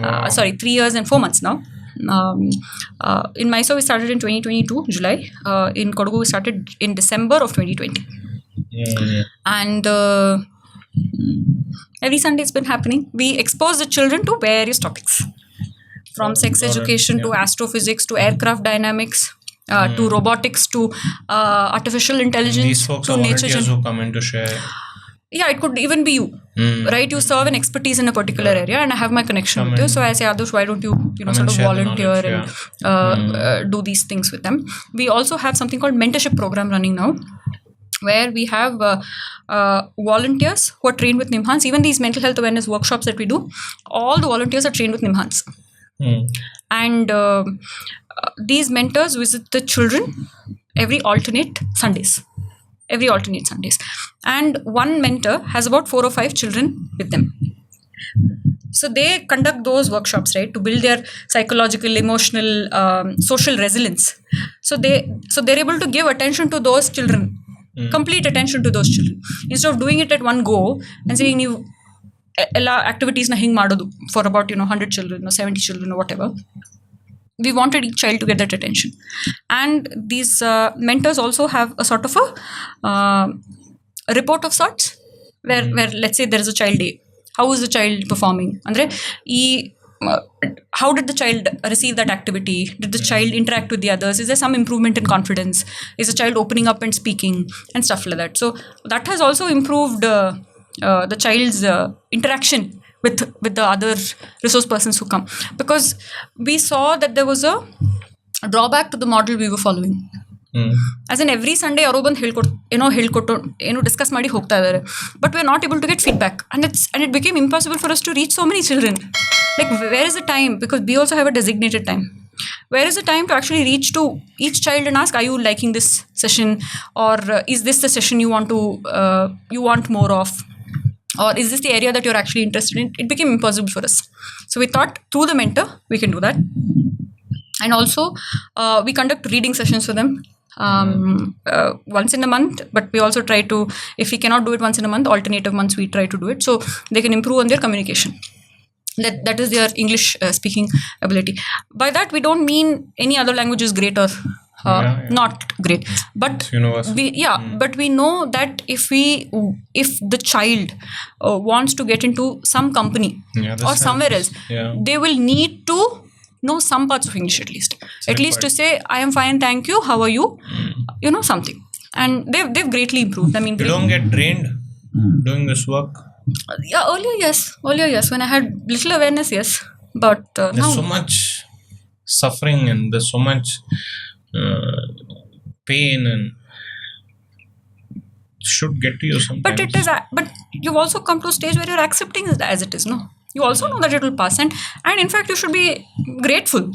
3 years and 4 months now. In Mysore, we started in 2022, July. In Coorg, we started in December of 2020. And every Sunday it's been happening. We expose the children to various topics. From sex education to astrophysics to aircraft dynamics. To robotics to artificial intelligence. These folks to are nature volunteers who come in to share. Yeah, it could even be you, right? You serve an expertise in a particular area, and I have my connection with you. So I say, Adarsh, why don't you sort of volunteer and do these things with them? We also have something called mentorship program running now, where we have volunteers who are trained with NIMHANS. Even these mental health awareness workshops that we do, all the volunteers are trained with NIMHANS. And these mentors visit the children every alternate Sundays. every alternate Sundays. And one mentor has about 4 or 5 children with them. So they conduct those workshops, right, to build their psychological, emotional, social resilience. So they're able to give attention to those children, complete attention to those children, instead of doing it at one go and saying you ella activities na hing madodu for about 100 children or 70 children or whatever. We wanted each child to get that attention, and these mentors also have a sort of a report of sorts where let's say there is a child day. How is the child performing? Andre, how did the child receive that activity? Did the child interact with the others? Is there some improvement in confidence? Is the child opening up and speaking and stuff like that? So that has also improved the child's interaction with the other resource persons who come, because we saw that there was a drawback to the model we were following. As in every Sunday ಯಾರೋ ಬಂದು ಹೇಳ್ಕೊಟ್ಟು discuss ಮಾಡಿ ಹೋಗ್ತಾ ಇದ್ದಾರೆ, but we are not able to get feedback, and it became impossible for us to reach so many children. Like, where is the time? Because we also have a designated time. Where is the time to actually reach to each child and ask, are you liking this session, or is this the session you want more of, or is this the area that you're actually interested in? It became impossible for us. So we thought through the mentor we can do that. And also we conduct reading sessions for them once in a month, but we also try to, if we cannot do it once in a month, alternative months we try to do it, so they can improve on their communication. That is their English speaking ability. By that we don't mean any other language is great or not great, but but we know that if the child wants to get into some company or somewhere else, they will need to know some parts of English at least to say I am fine, thank you, how are you, something. And they've greatly improved. I mean, you don't get drained doing this work. Earlier yes, when I had little awareness, yes, but there's now so much suffering and there's so much pain, and should get to you sometimes. But you've also come to a stage where you're accepting it as it is, no? You also know that it will pass, and in fact you should be grateful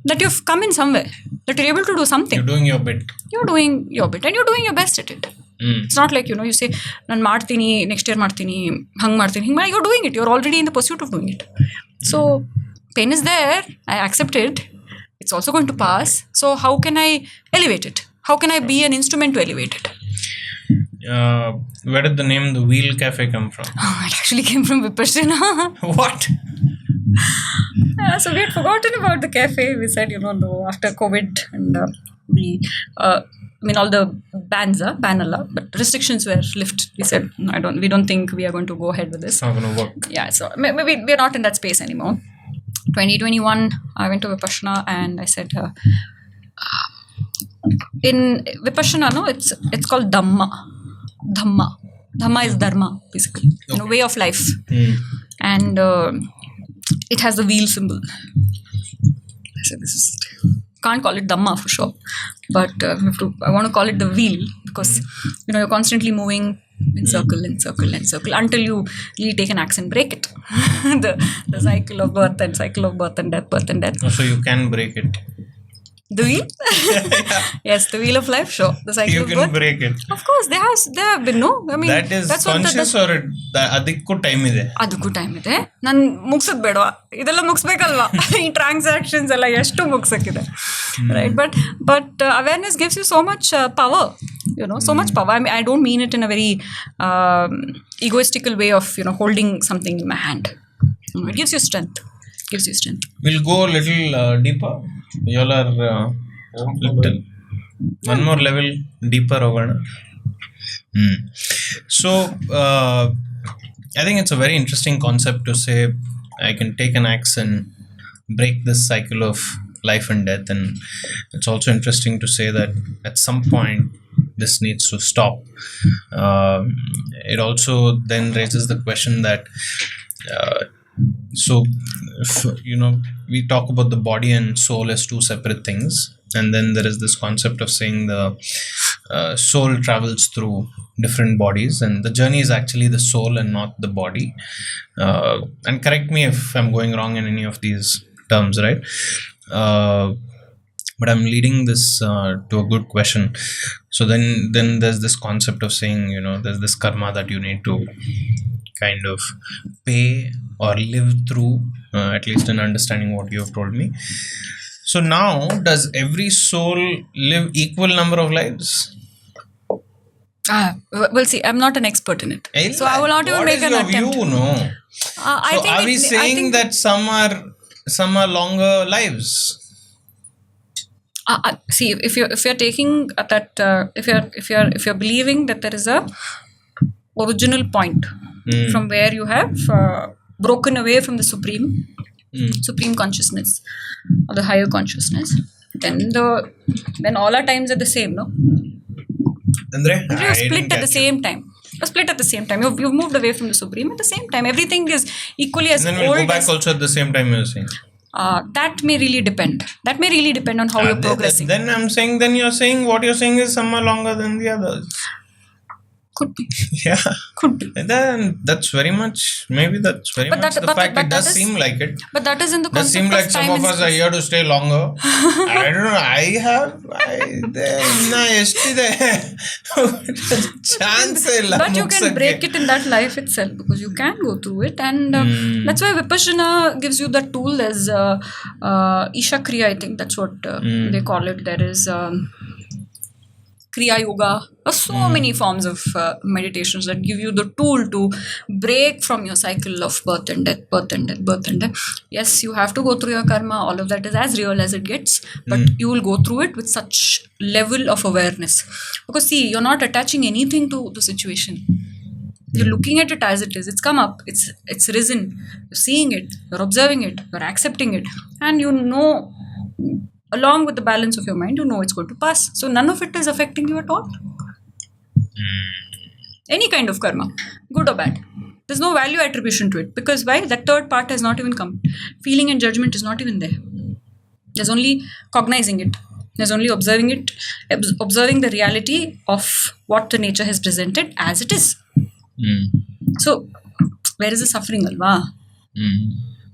that you've come in somewhere, that you're able to do something. You're doing your bit and you're doing your best at it. It's not like you say nan ಮಾಡ್ತೀನಿ next year ಮಾಡ್ತೀನಿ hang ಮಾಡ್ತೀನಿ ಹಿಂಗ್ ಮಾಡಿ. You're doing it, you're already in the pursuit of doing it. So pain is there, I accept it, it's also going to pass. So how can I elevate it? How can I be an instrument to elevate it? Where did the name The Wheel Cafe come from? It actually came from Vipassana. What? So we had forgotten about the cafe. We said, no, after COVID, and all the bans but restrictions were lifted. We said, no, we don't think we are going to go ahead with this. It's not going to work. Yeah, so maybe we are not in that space anymore. 2021, I went to Vipassana and I said, in Vipassana, it's called Dhamma. Dhamma is dharma, basically, way of life. And it has the wheel symbol. I said, this is it. Can't call it Dhamma for sure, but I want to call it the wheel, because you're constantly moving in circle until you really take an axe and break it. the cycle of birth and death. Oh, so you can break it. The wheel? Yes, the wheel of life, sure. The cycle you of can birth. break it. Of course, there have been, no? I mean, that is that's conscious, or ಅದಕ್ಕೂ time ಇದೆ? ಅದಕ್ಕೂ time ಇದೆ. ನಾನು ಮುಗಿಸೋದು ಬೇಡವಾ? ಇದೆಲ್ಲ ಮುಗಿಸ್ಬೇಕಲ್ವಾ? ಈ transactions ಎಲ್ಲ ಎಷ್ಟು ಮುಗಿಸೋಕ್ಕಿದೆ, right? But awareness gives you so much power, so much power. I mean, I don't mean it in a very egoistical way of holding something in my hand. It gives you strength. We'll go a little deeper. You all are little one more level deeper over. So I think it's a very interesting concept to say I can take an axe and break this cycle of life and death, and it's also interesting to say that at some point this needs to stop. It also then raises the question that so if, we talk about the body and soul as two separate things, and then there is this concept of saying the soul travels through different bodies, and the journey is actually the soul and not the body. And correct me if I'm going wrong in any of these terms, right? But I'm leading this to a good question. So then there's this concept of saying, there's this karma that you need to kind of pay or live through, at least in understanding what you have told me. So now, does every soul live equal number of lives? We'll see. I'm not an expert in it, so I will not even make an attempt. View, no? Are we saying that some are longer lives? See, if you're taking that, if you're believing that there is a original point from where you have broken away from the supreme consciousness or the higher consciousness, then all our times are the same, no? Andre, you're split at the same time. You're split at the same time. You've moved away from the supreme at the same time. Everything is equally as old. And then we'll go back also at the same time, you're saying. That may really depend. That may really depend on how you're progressing. Then I'm saying, you're saying what you're saying is some are longer than the others. Could be. Yeah. Could be. Then that's very much the fact. It does seem like it. But that is in the concept does seem like some of us are here to stay longer. I don't know. Chance. But you can break it in that life itself, because you can go through it, and that's why Vipassana gives you the tool as Isha Kriya. I think that's what they call it. There is Kriya Yoga. So many forms of meditations that give you the tool to break from your cycle of birth and death. Yes, you have to go through your karma. All of that is as real as it gets, but you will go through it with such level of awareness. Because see, you're not attaching anything to the situation. You're looking at it as it is. It's come up. It's risen. You're seeing it. You're observing it. You're accepting it. And you know, along with the balance of your mind, you know it's going to pass. So none of it is affecting you at all. Any kind of karma, good or bad. There's no value attribution to it. Because why? That third part has not even come. Feeling and judgment is not even there. There's only cognizing it. There's only observing it. Observing the reality of what the nature has presented as it is. So, where is the suffering, Alva?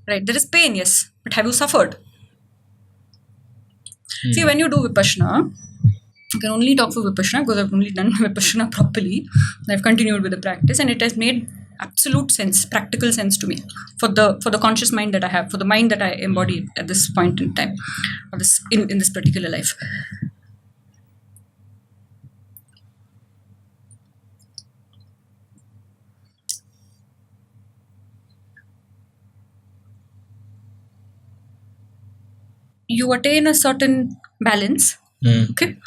Right, there is pain, yes. But have you suffered? See, when you do Vipassana, I can only talk for Vipassana because I've only done Vipassana properly. I've continued with the practice, and it has made absolute sense, practical sense to me for the conscious mind that I have, for the mind that I embody at this point in time, or in this particular life. You attain a certain balance, okay?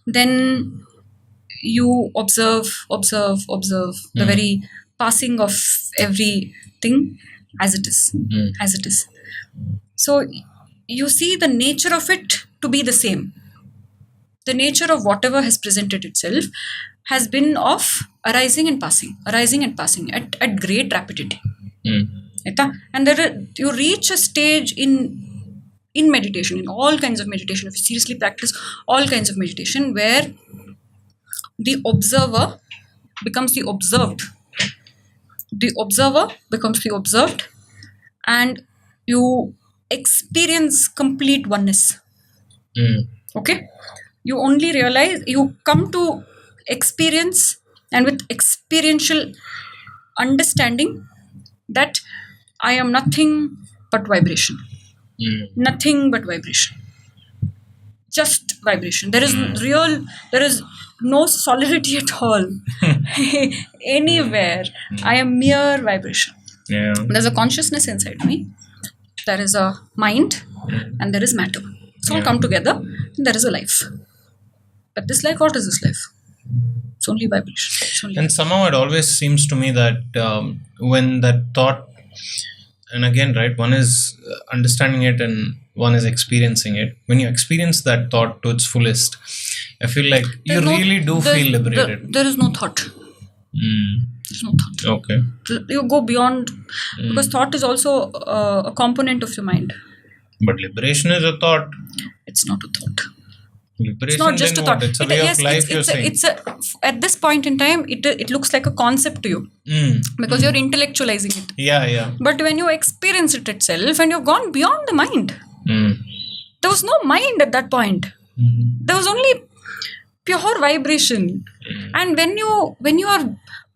Then you observe the very passing of everything as it is. So you see the nature of it to be the same. The nature of whatever has presented itself has been of arising and passing at great rapidity. And you reach a stage in meditation, in all kinds of meditation, if you seriously practice all kinds of meditation, where the observer becomes the observed. The observer becomes the observed, and you experience complete oneness. Okay? You only realize, you come to experience, and with experiential understanding, that I am nothing but vibration. Nothing but vibration. Just vibration. There is no solidity at all. Anywhere. I am mere vibration. Yeah. There's a consciousness inside me. There is a mind, and there is matter. It's all come together, and there is a life. But this life, what is this life? It's only vibration. And somehow it always seems to me that when that thought, and again, right, one is understanding it and one is experiencing it. When you experience that thought to its fullest, I feel like you really do feel liberated. There is no thought. There's no thought. Okay. You go beyond, because thought is also a component of your mind. But liberation is a thought. It's not a thought. Liberation, it's not just a thought. It's a way of life, you're saying. At this point in time, it looks like a concept to you, because you're intellectualizing it. Yeah. But when you experience it itself, and you've gone beyond the mind, there was no mind at that point. There was only pure vibration. And when you are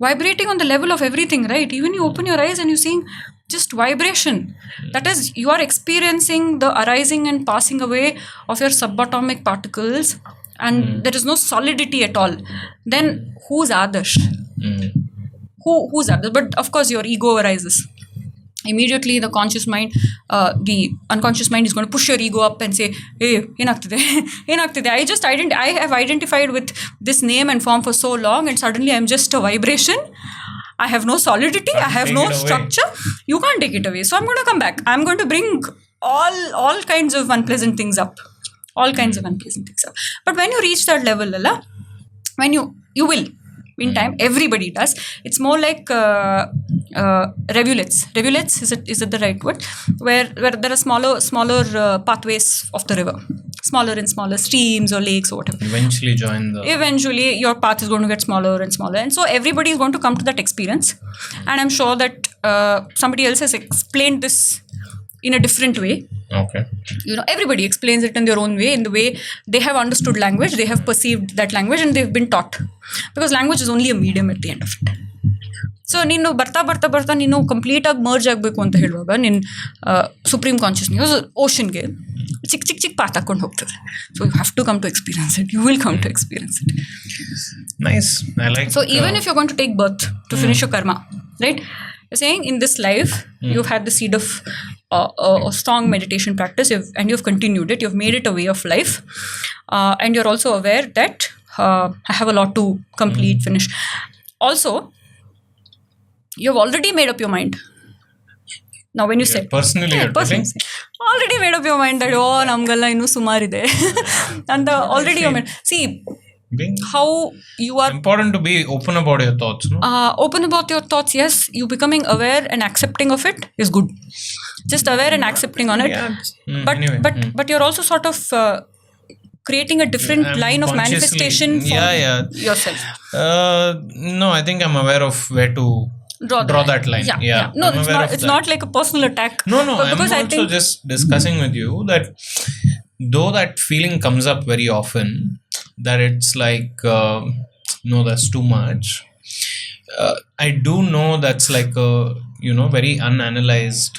vibrating on the level of everything, right? Even you open your eyes and you're seeing just vibration. That is, you are experiencing the arising and passing away of your subatomic particles, and there is no solidity at all. Then who's Adarsh? Who's Adarsh? But of course your ego arises. Immediately the the unconscious mind is going to push your ego up and say, hey, ಏನಾಗ್ತಿದೆ? I have identified with this name and form for so long, and suddenly I'm just a vibration. I have no solidity. I have no structure. You can't take it away. So I'm going to come back. I'm going to bring all kinds of unpleasant things up. All kinds of unpleasant things up. But when you reach that level, Lala, when you will, in time, everybody does. It's more like rivulets. Rivulets, is it the right word? Where there are smaller pathways of the river. Smaller and smaller streams or lakes or whatever. Eventually your path is going to get smaller and smaller. And so everybody is going to come to that experience. And I'm sure that somebody else has explained this in a different way. Okay. Everybody explains it in their own way, in the way they have understood language, they have perceived that language, and they've been taught. Because language is only a medium at the end of it. So, ನೀನು ಬರ್ತಾ ನೀನು complete ಆಗಿ merge ಆಗಬೇಕು ಅಂತ ಹೇಳುವಾಗ ನಿನ್ನ supreme consciousness ಓಷನ್ಗೆ ಚಿಕ್ಕ path ಹಾಕೊಂಡು ಹೋಗ್ತದೆ. So you have to come to experience it. You will come to experience it. Nice. I like. So even if you're going to take birth to finish your karma, right? You're saying in this life you've had the seed of a strong meditation practice, and you've continued it. You've made it a way of life, and you're also aware that I have a lot to complete, finish. Also, you've already made up your mind. Now when you said personally already made up your mind that namgalla innu sumar ide and already you made. See how you are important to be open about your thoughts, no? Open about your thoughts, yes. You becoming aware and accepting of it is good. Just aware and accepting on it. But you're also sort of creating a different line of manifestation for yourself. No, I think I'm aware of where to draw that line. Yeah. No, it's not like a personal attack. No. Because I'm also just discussing with you that though that feeling comes up very often, that it's like, no, that's too much. I do know that's like a, very unanalyzed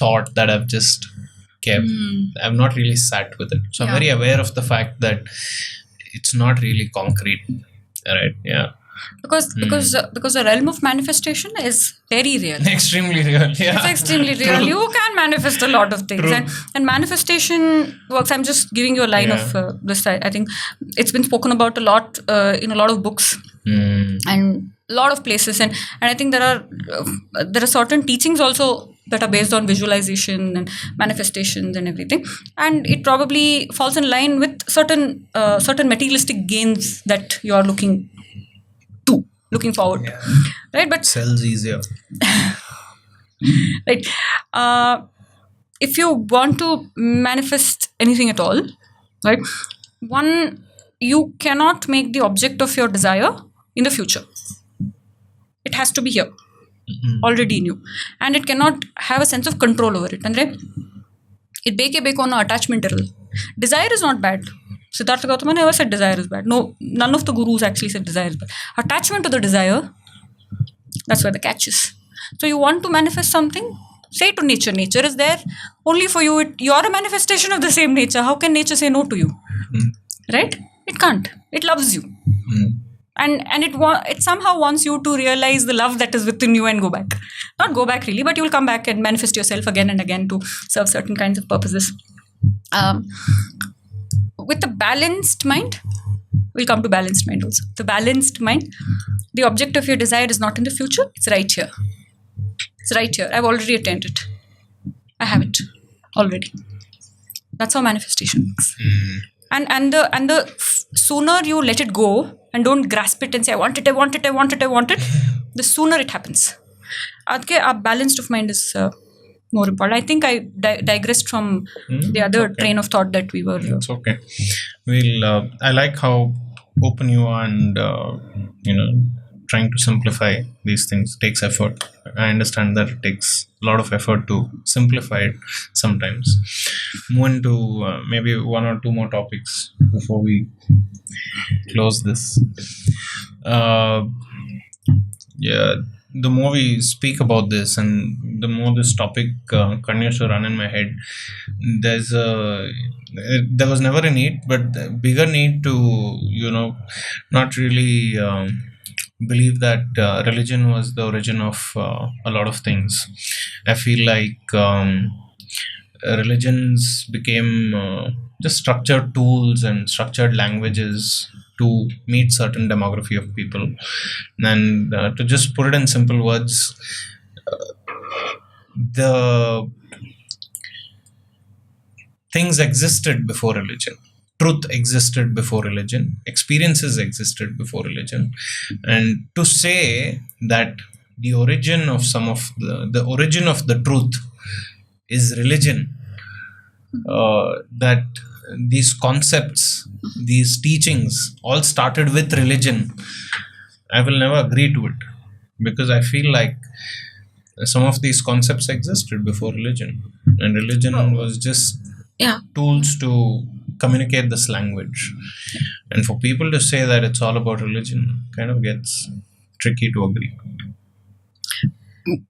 thought that I've just kept. I've not really sat with it. So I'm very aware of the fact that it's not really concrete. Right? Yeah. Because the realm of manifestation is very real. Extremely real. Yeah. It's extremely real. True. You can manifest a lot of things. And manifestation works. I'm just giving you a line of this. I think it's been spoken about a lot in a lot of books and a lot of places. And I think there are certain teachings also that are based on visualization and manifestations and everything. And it probably falls in line with certain materialistic gains that you are looking forward, right? But sells easier. Right. If you want to manifest anything at all, right? One, you cannot make the object of your desire in the future. It has to be here, already in you, and it cannot have a sense of control over it. Andre, it beke on attachment error. Desire is not bad. Siddhartha Gautama never said desire is bad. No, none of the gurus actually said desire is bad. Attachment to the desire, that's where the catch is. So you want to manifest something, say to nature. Nature is there only for you. You're a manifestation of the same nature. How can nature say no to you? Right? It can't. It loves you. And it somehow wants you to realize the love that is within you and go back. Not go back really, but you will come back and manifest yourself again and again to serve certain kinds of purposes. With a balanced mind, we'll come to balanced mind also. The balanced mind, the object of your desire is not in the future, it's right here. It's right here. I've already attained it. I have it already. That's how manifestation works. And the sooner you let it go and don't grasp it and say, I want it, the sooner it happens. Adke a balanced of mind is more important. I think I digressed from the other train of thought that we were. It's okay. I like how open you are and trying to simplify these things takes effort. I understand that it takes a lot of effort to simplify it sometimes. Move into maybe one or two more topics before we close this. Yeah, the more we speak about this and the more this topic continues to run in my head, there was never a need, but the bigger need to, not really believe that religion was the origin of a lot of things. I feel like religions became just structured tools and structured languages to meet certain demography of people. And to just put it in simple words, the things existed before religion. Truth existed before religion. Experiences existed before religion. And to say that the origin of the origin of the truth is religion, that these concepts, these teachings all started with religion, I will never agree to it, because I feel like some of these concepts existed before religion, and religion was just tools to communicate this language. And for people to say that it's all about religion kind of gets tricky to agree.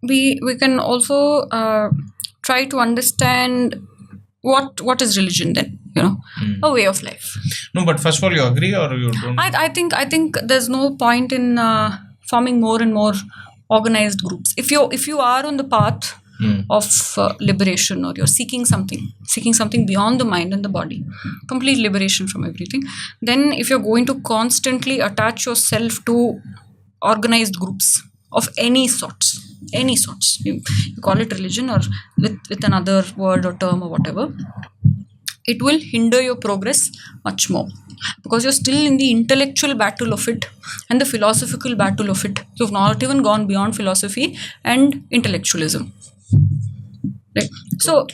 We can also try to understand what is religion then, a way of life. No, but first of all, you agree or you don't? I think there's no point in forming more and more organized groups. If you are on the path of liberation, or you're seeking something beyond the mind and the body, complete liberation from everything, then if you're going to constantly attach yourself to organized groups of any sorts, you call it religion or with another word or term or whatever, it will hinder your progress much more, because you're still in the intellectual battle of it and the philosophical battle of it. You've not even gone beyond philosophy and intellectualism, right? So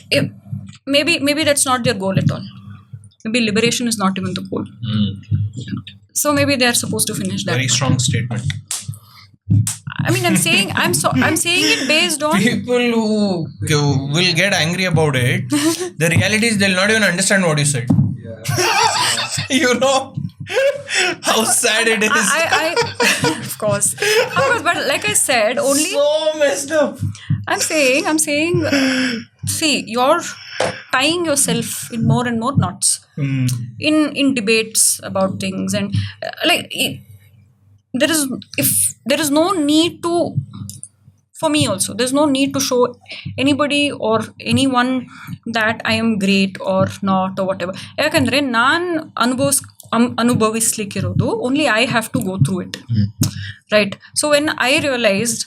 maybe that's not their goal at all. Maybe liberation is not even the goal. So maybe they're supposed to finish that. Very strong statement. I mean, I'm saying it based on people who will get angry about it. The reality is they'll not even understand what you said. You know how sad it is. I of course, but like I said, only so messed up. I'm saying, see, you're tying yourself in more and more knots in debates about things, and there is no need to, for me also, there's no need to show anybody or anyone that I am great or not or whatever. Yakandre naan ಅನುಭವಿಸ್ಲಿಕ್ಕಿರೋದು, only I have to go through it, right? So when I realized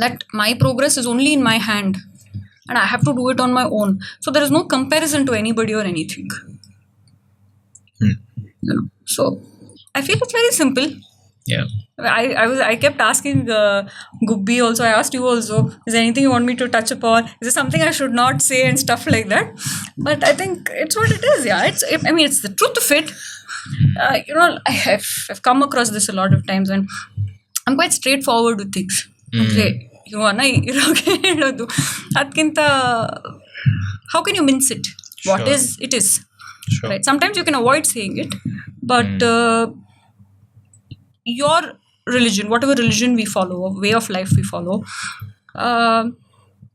that my progress is only in my hand and I have to do it on my own, so there is no comparison to anybody or anything. So I feel it's very simple. Yeah. I kept asking Gubbi also, I asked you also, is there anything you want me to touch upon? Is there something I should not say and stuff like that? But I think it's what it is, yeah. It's the truth of it. I've come across this a lot of times, and I'm quite straightforward with things. Okay, how can you mince it? What is, it is. Sure. Right? Sometimes you can avoid saying it, but your religion, whatever religion we follow, or way of life we follow,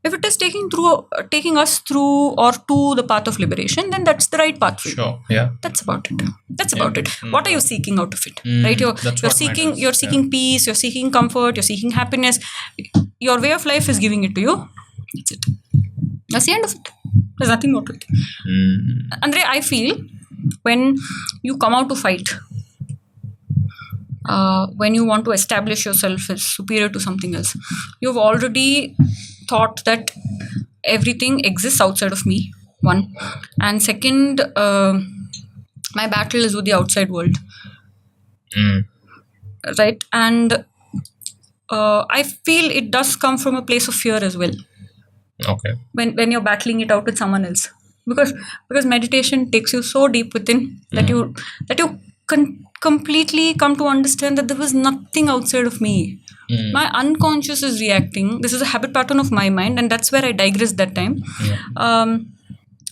if it is taking us through or to the path of liberation, then that's the right path for you. Sure. Yeah. That's about it. What are you seeking out of it? Right? You're seeking peace, you're seeking comfort, you're seeking happiness. Your way of life is giving it to you. That's it. That's the end of it. There's nothing more to it. Andre, I feel when you come out to fight, when you want to establish yourself as superior to something else, you've already thought that everything exists outside of me, one. And second, my battle is with the outside world. Right? And I feel it does come from a place of fear as well. Okay. When you're battling it out with someone else. Because meditation takes you so deep within that you completely come to understand that there was nothing outside of me. My unconscious is reacting. This is a habit pattern of my mind, and that's where I digressed that time.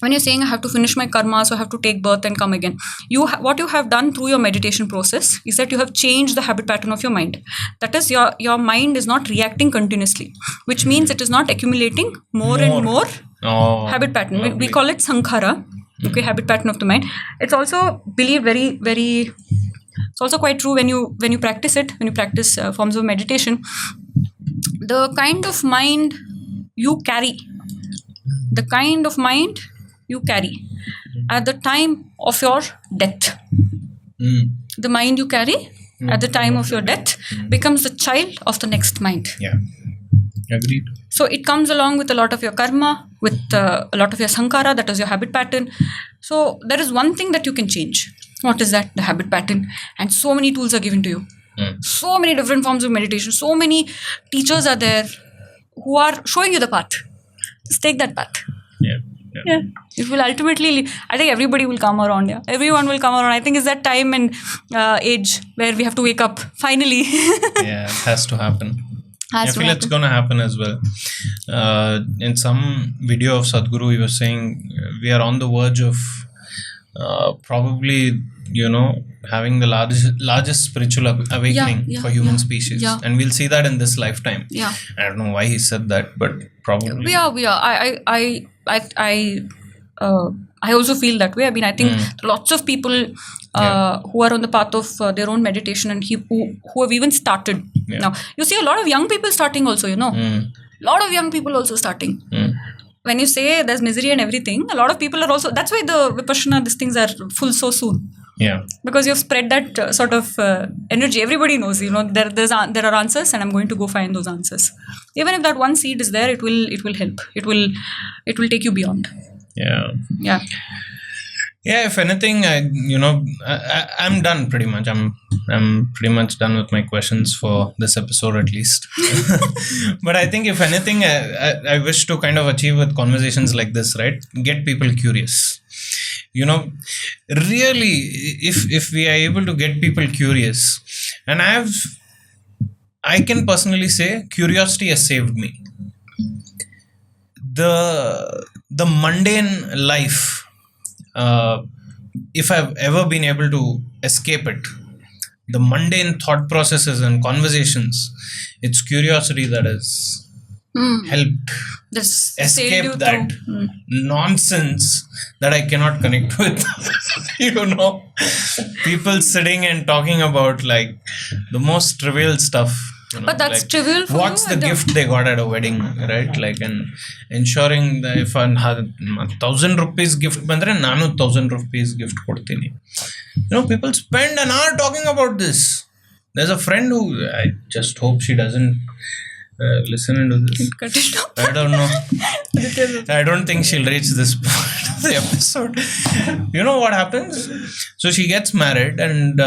When you're saying I have to finish my karma, so I have to take birth and come again, what you have done through your meditation process is that you have changed the habit pattern of your mind. That is, your mind is not reacting continuously, which means it is not accumulating more and more habit pattern. We call it sankhara, okay, habit pattern of the mind. It's also believed very, very. It's also quite true when you practice it, when you practice forms of meditation. The kind of mind you carry, at the time of your death. The mind you carry at the time of your death becomes the child of the next mind. Yeah. Agreed. So it comes along with a lot of your karma, with a lot of your sankhara, that is your habit pattern. So there is one thing that you can change. What is that? The habit pattern. And so many tools are given to you. So many different forms of meditation. So many teachers are there who are showing you the path. Just take that path. Yeah. It will ultimately, I think everybody will come around. Yeah. Everyone will come around. I think it's that time and age where we have to wake up. Finally. Yeah, it has to happen. I feel it's going to happen as well. In some video of Sadhguru, he was saying we are on the verge of probably, having the largest spiritual awakening for human species. Yeah. And we'll see that in this lifetime. Yeah. I don't know why he said that, but probably. We are. I also feel that way. I mean, I think lots of people who are on the path of their own meditation and who have even started. Yeah. Now, you see a lot of young people starting also, A lot of young people also starting. When you say there's misery and everything, a lot of people are also, that's why the Vipassana, these things are full so soon. Yeah. Because you've spread that sort of energy. Everybody knows, there are answers and I'm going to go find those answers. Even if that one seed is there, it will help. It will take you beyond. Yeah. Yeah. Yeah, if anything, I'm done pretty much. I'm pretty much done with my questions for this episode at least. But I think if anything, I wish to kind of achieve with conversations like this, right? Get people curious. Really, if we are able to get people curious, and I can personally say curiosity has saved me. The mundane life, if I've ever been able to escape it, the mundane thought processes and conversations, it's curiosity that has helped escape that nonsense that I cannot connect with. People sitting and talking about like the most trivial stuff. But that's like, trivial for what's the gift they got at a wedding, right? Like, and ensuring that if I had 1,000 rupees gift, bandre nanu 1,000 rupees gift kodtini. People spend an hour talking about this. There's a friend who, I just hope she doesn't listen into this. I don't know. I don't think she'll reach this part of the episode. You know what happens? So she gets married, and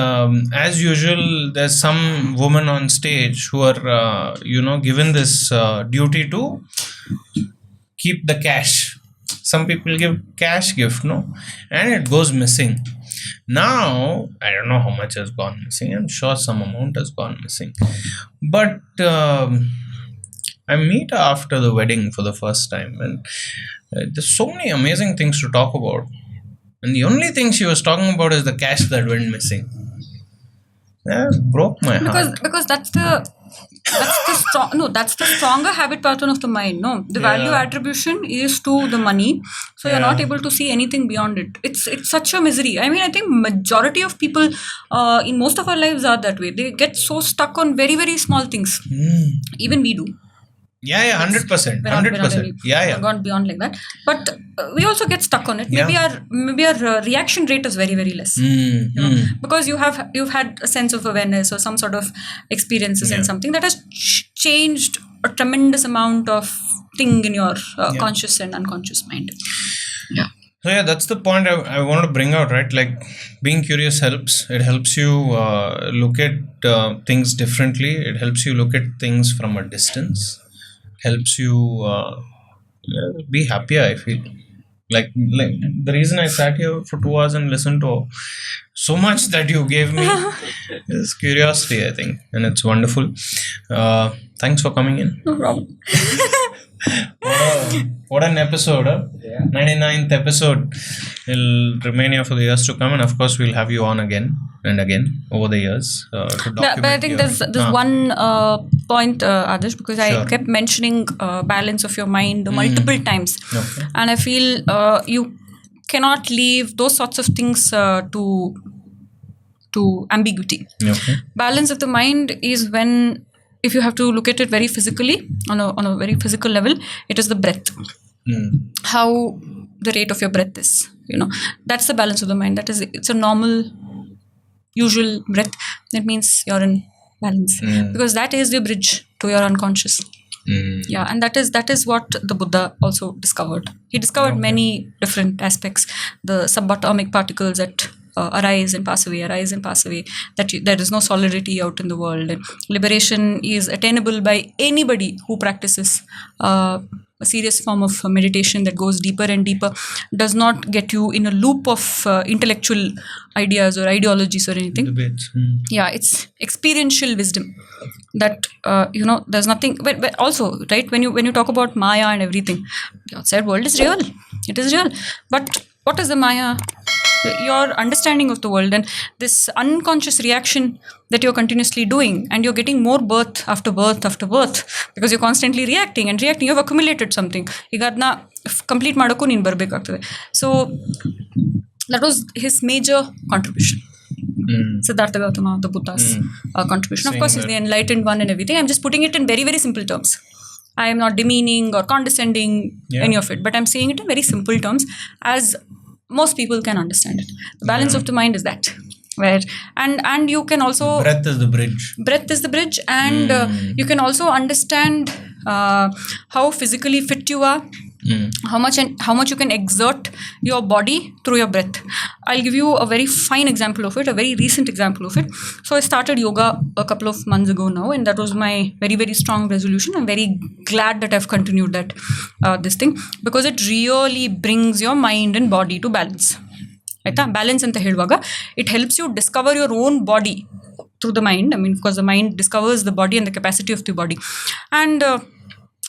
as usual, there's some woman on stage who are, given this duty to keep the cash. Some people give cash gift, no? And it goes missing. Now, I don't know how much has gone missing. I'm sure some amount has gone missing. But I meet her after the wedding for the first time, and there's so many amazing things to talk about. And the only thing she was talking about is the cash that went missing. It broke my heart. Because that's the stronger habit pattern of the mind. No, the value attribution is to the money, so you're not able to see anything beyond it. It's such a misery. I mean, I think majority of people in most of our lives are that way. They get so stuck on very, very small things. Even we do. Yeah, 100%. 100%. Yeah. Gone beyond like that. But we also get stuck on it. Maybe our reaction rate is very, very less. Because you've had a sense of awareness or some sort of experiences in something that has changed a tremendous amount of thing in your conscious and unconscious mind. Yeah. So that's the point I want to bring out, right? Like being curious helps. It helps you look at things differently. It helps you look at things from a distance. Helps you be happier, I feel. Like the reason I sat here for 2 hours and listened to so much that you gave me is curiosity, I think, and it's wonderful. Thanks for coming in. No problem. What an episode, huh? 99th episode. It'll remain here for the years to come, and of course we'll have you on again and again over the years to document. But I think there's one point, Adarsh, because I kept mentioning balance of your mind multiple times, and I feel you cannot leave those sorts of things to ambiguity. Balance of the mind is when, if you have to look at it very physically, on a very physical level, it is the breath. How the rate of your breath is, that's the balance of the mind. It's a normal, usual breath. That means you're in balance, because that is the bridge to your unconscious. And that is what the Buddha also discovered. He discovered many different aspects, the subatomic particles that arise and pass away, that there is no solidity out in the world, and liberation is attainable by anybody who practices a serious form of meditation that goes deeper and deeper, does not get you in a loop of intellectual ideas or ideologies or anything. Debates. It's experiential wisdom that there's nothing, but also, right, when you talk about Maya and everything, the outside world is real, it is real, but what is the Maya? Your understanding of the world, and this unconscious reaction that you're continuously doing, and you're getting more birth after birth after birth, because you're constantly reacting, you've accumulated something. Complete madakku neen barbekagtade. So that was his major contribution. Siddhartha Gautama, the Buddha's contribution. Of course, he's the enlightened one and everything. I'm just putting it in very, very simple terms. I am not demeaning or condescending any of it, but I'm saying it in very simple terms, as most people can understand it. The balance of the mind is that, where and you can also, breath is the bridge, and you can also understand how physically fit you are, how much you can exert your body through your breath. I'll give you a very fine example of it, a very recent example of it. So I started yoga a couple of months ago now, and that was my very, very strong resolution. I'm very glad that I've continued that this thing, because it really brings your mind and body to balance. Balance anta heluvaga, it helps you discover your own body through the mind. Because the mind discovers the body and the capacity of the body. And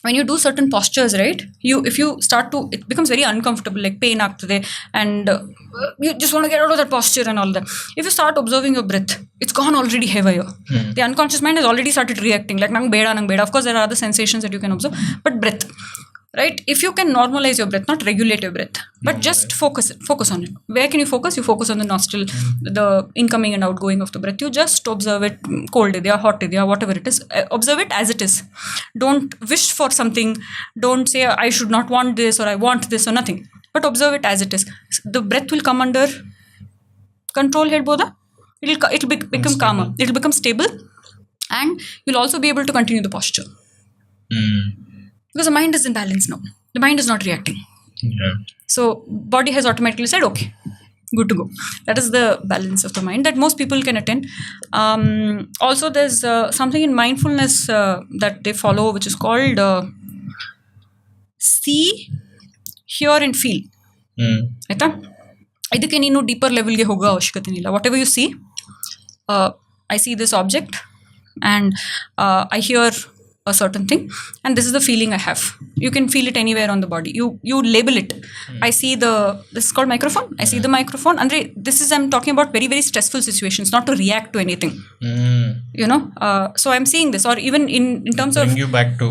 when you do certain postures, right, if you start to, it becomes very uncomfortable, like pain aagtade, and you just want to get out of that posture and all that. If you start observing your breath, it's gone already haywire. The unconscious mind has already started reacting, like nang beda. Of course, there are other sensations that you can observe, but breath, right? If you can normalize your breath, not regulate your breath, but just focus on it. Where can you focus? You focus on the nostril, the incoming and outgoing of the breath. You just observe it, cold idea, hot idea, whatever it is. Observe it as it is. Don't wish for something. Don't say, I should not want this, or I want this, or nothing. But observe it as it is. The breath will come under control, Boda. It'll become calmer. It'll become stable. And you'll also be able to continue the posture. Because the mind is in balance now. The mind is not reacting. So body has automatically said, okay, good to go. That is the balance of the mind that most people can attain. Also, there's something in mindfulness that they follow, which is called see, hear and feel. ಇದಕ್ಕೆ ನೀನು deeper ಲೆವೆಲ್ಗೆ ಹೋಗೋ ಅವಶ್ಯಕತೆ ಇಲ್ಲ. What ever U C, I see this object and I hear a certain thing, and this is the feeling I have. You can feel it anywhere on the body. You label it. I see this is called microphone. I see the microphone. Andre, I'm talking about very, very stressful situations, not to react to anything. So I'm seeing this, or even in terms of bring you back to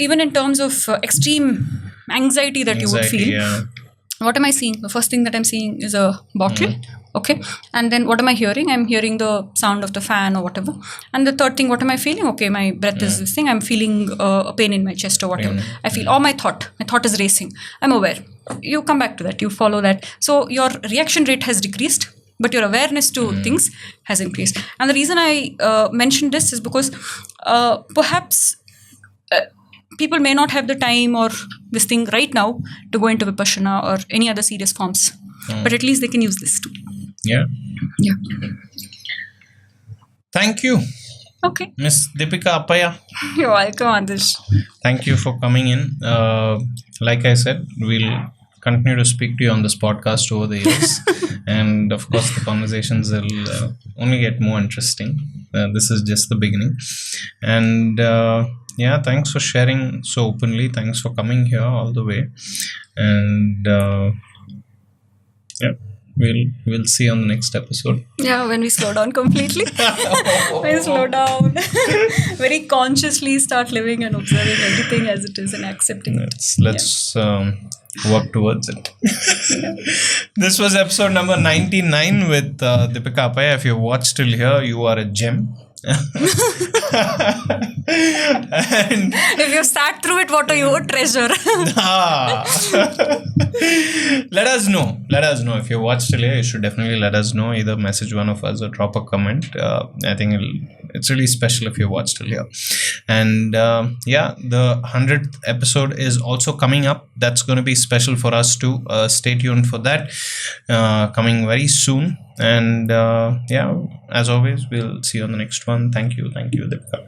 even in terms of extreme anxiety that you would feel. What am I seeing? The first thing that I'm seeing is a bottle. Okay. And then what am I hearing? I'm hearing the sound of the fan or whatever. And the third thing, what am I feeling? Okay, my breath is this thing. I'm feeling a pain in my chest or whatever. I feel, my thought is racing. I'm aware. You come back to that. You follow that. So your reaction rate has decreased, but your awareness to things has increased. And the reason I mentioned this is because perhaps people may not have the time or this thing right now to go into Vipassana or any other serious forms. But at least they can use this too. Yeah. Thank you. Okay. Miss Deepika Appaiah. You're welcome, Adarsh. Thank you for coming in. Like I said, we'll continue to speak to you on this podcast over the years. And of course, the conversations will only get more interesting. This is just the beginning. And yeah, thanks for sharing so openly. Thanks for coming here all the way. And yeah, we'll see you on the next episode. Yeah, when we slow down completely. When we slow down. Very consciously start living and observing everything as it is and accepting it. Let's work towards it. This was episode number 99 with Deepika Appaiah. If you watched till here, you are a gem. And if you sat through it, what are you? A treasure. Let us know if you watched till here. You should definitely let us know. Either message one of us or drop a comment. I think it's really special if you watched till here. And yeah, the 100th episode is also coming up. That's going to be special for us too. Stay tuned for that, coming very soon. And yeah, as always, we'll see you on the next one. Thank you, Deepika.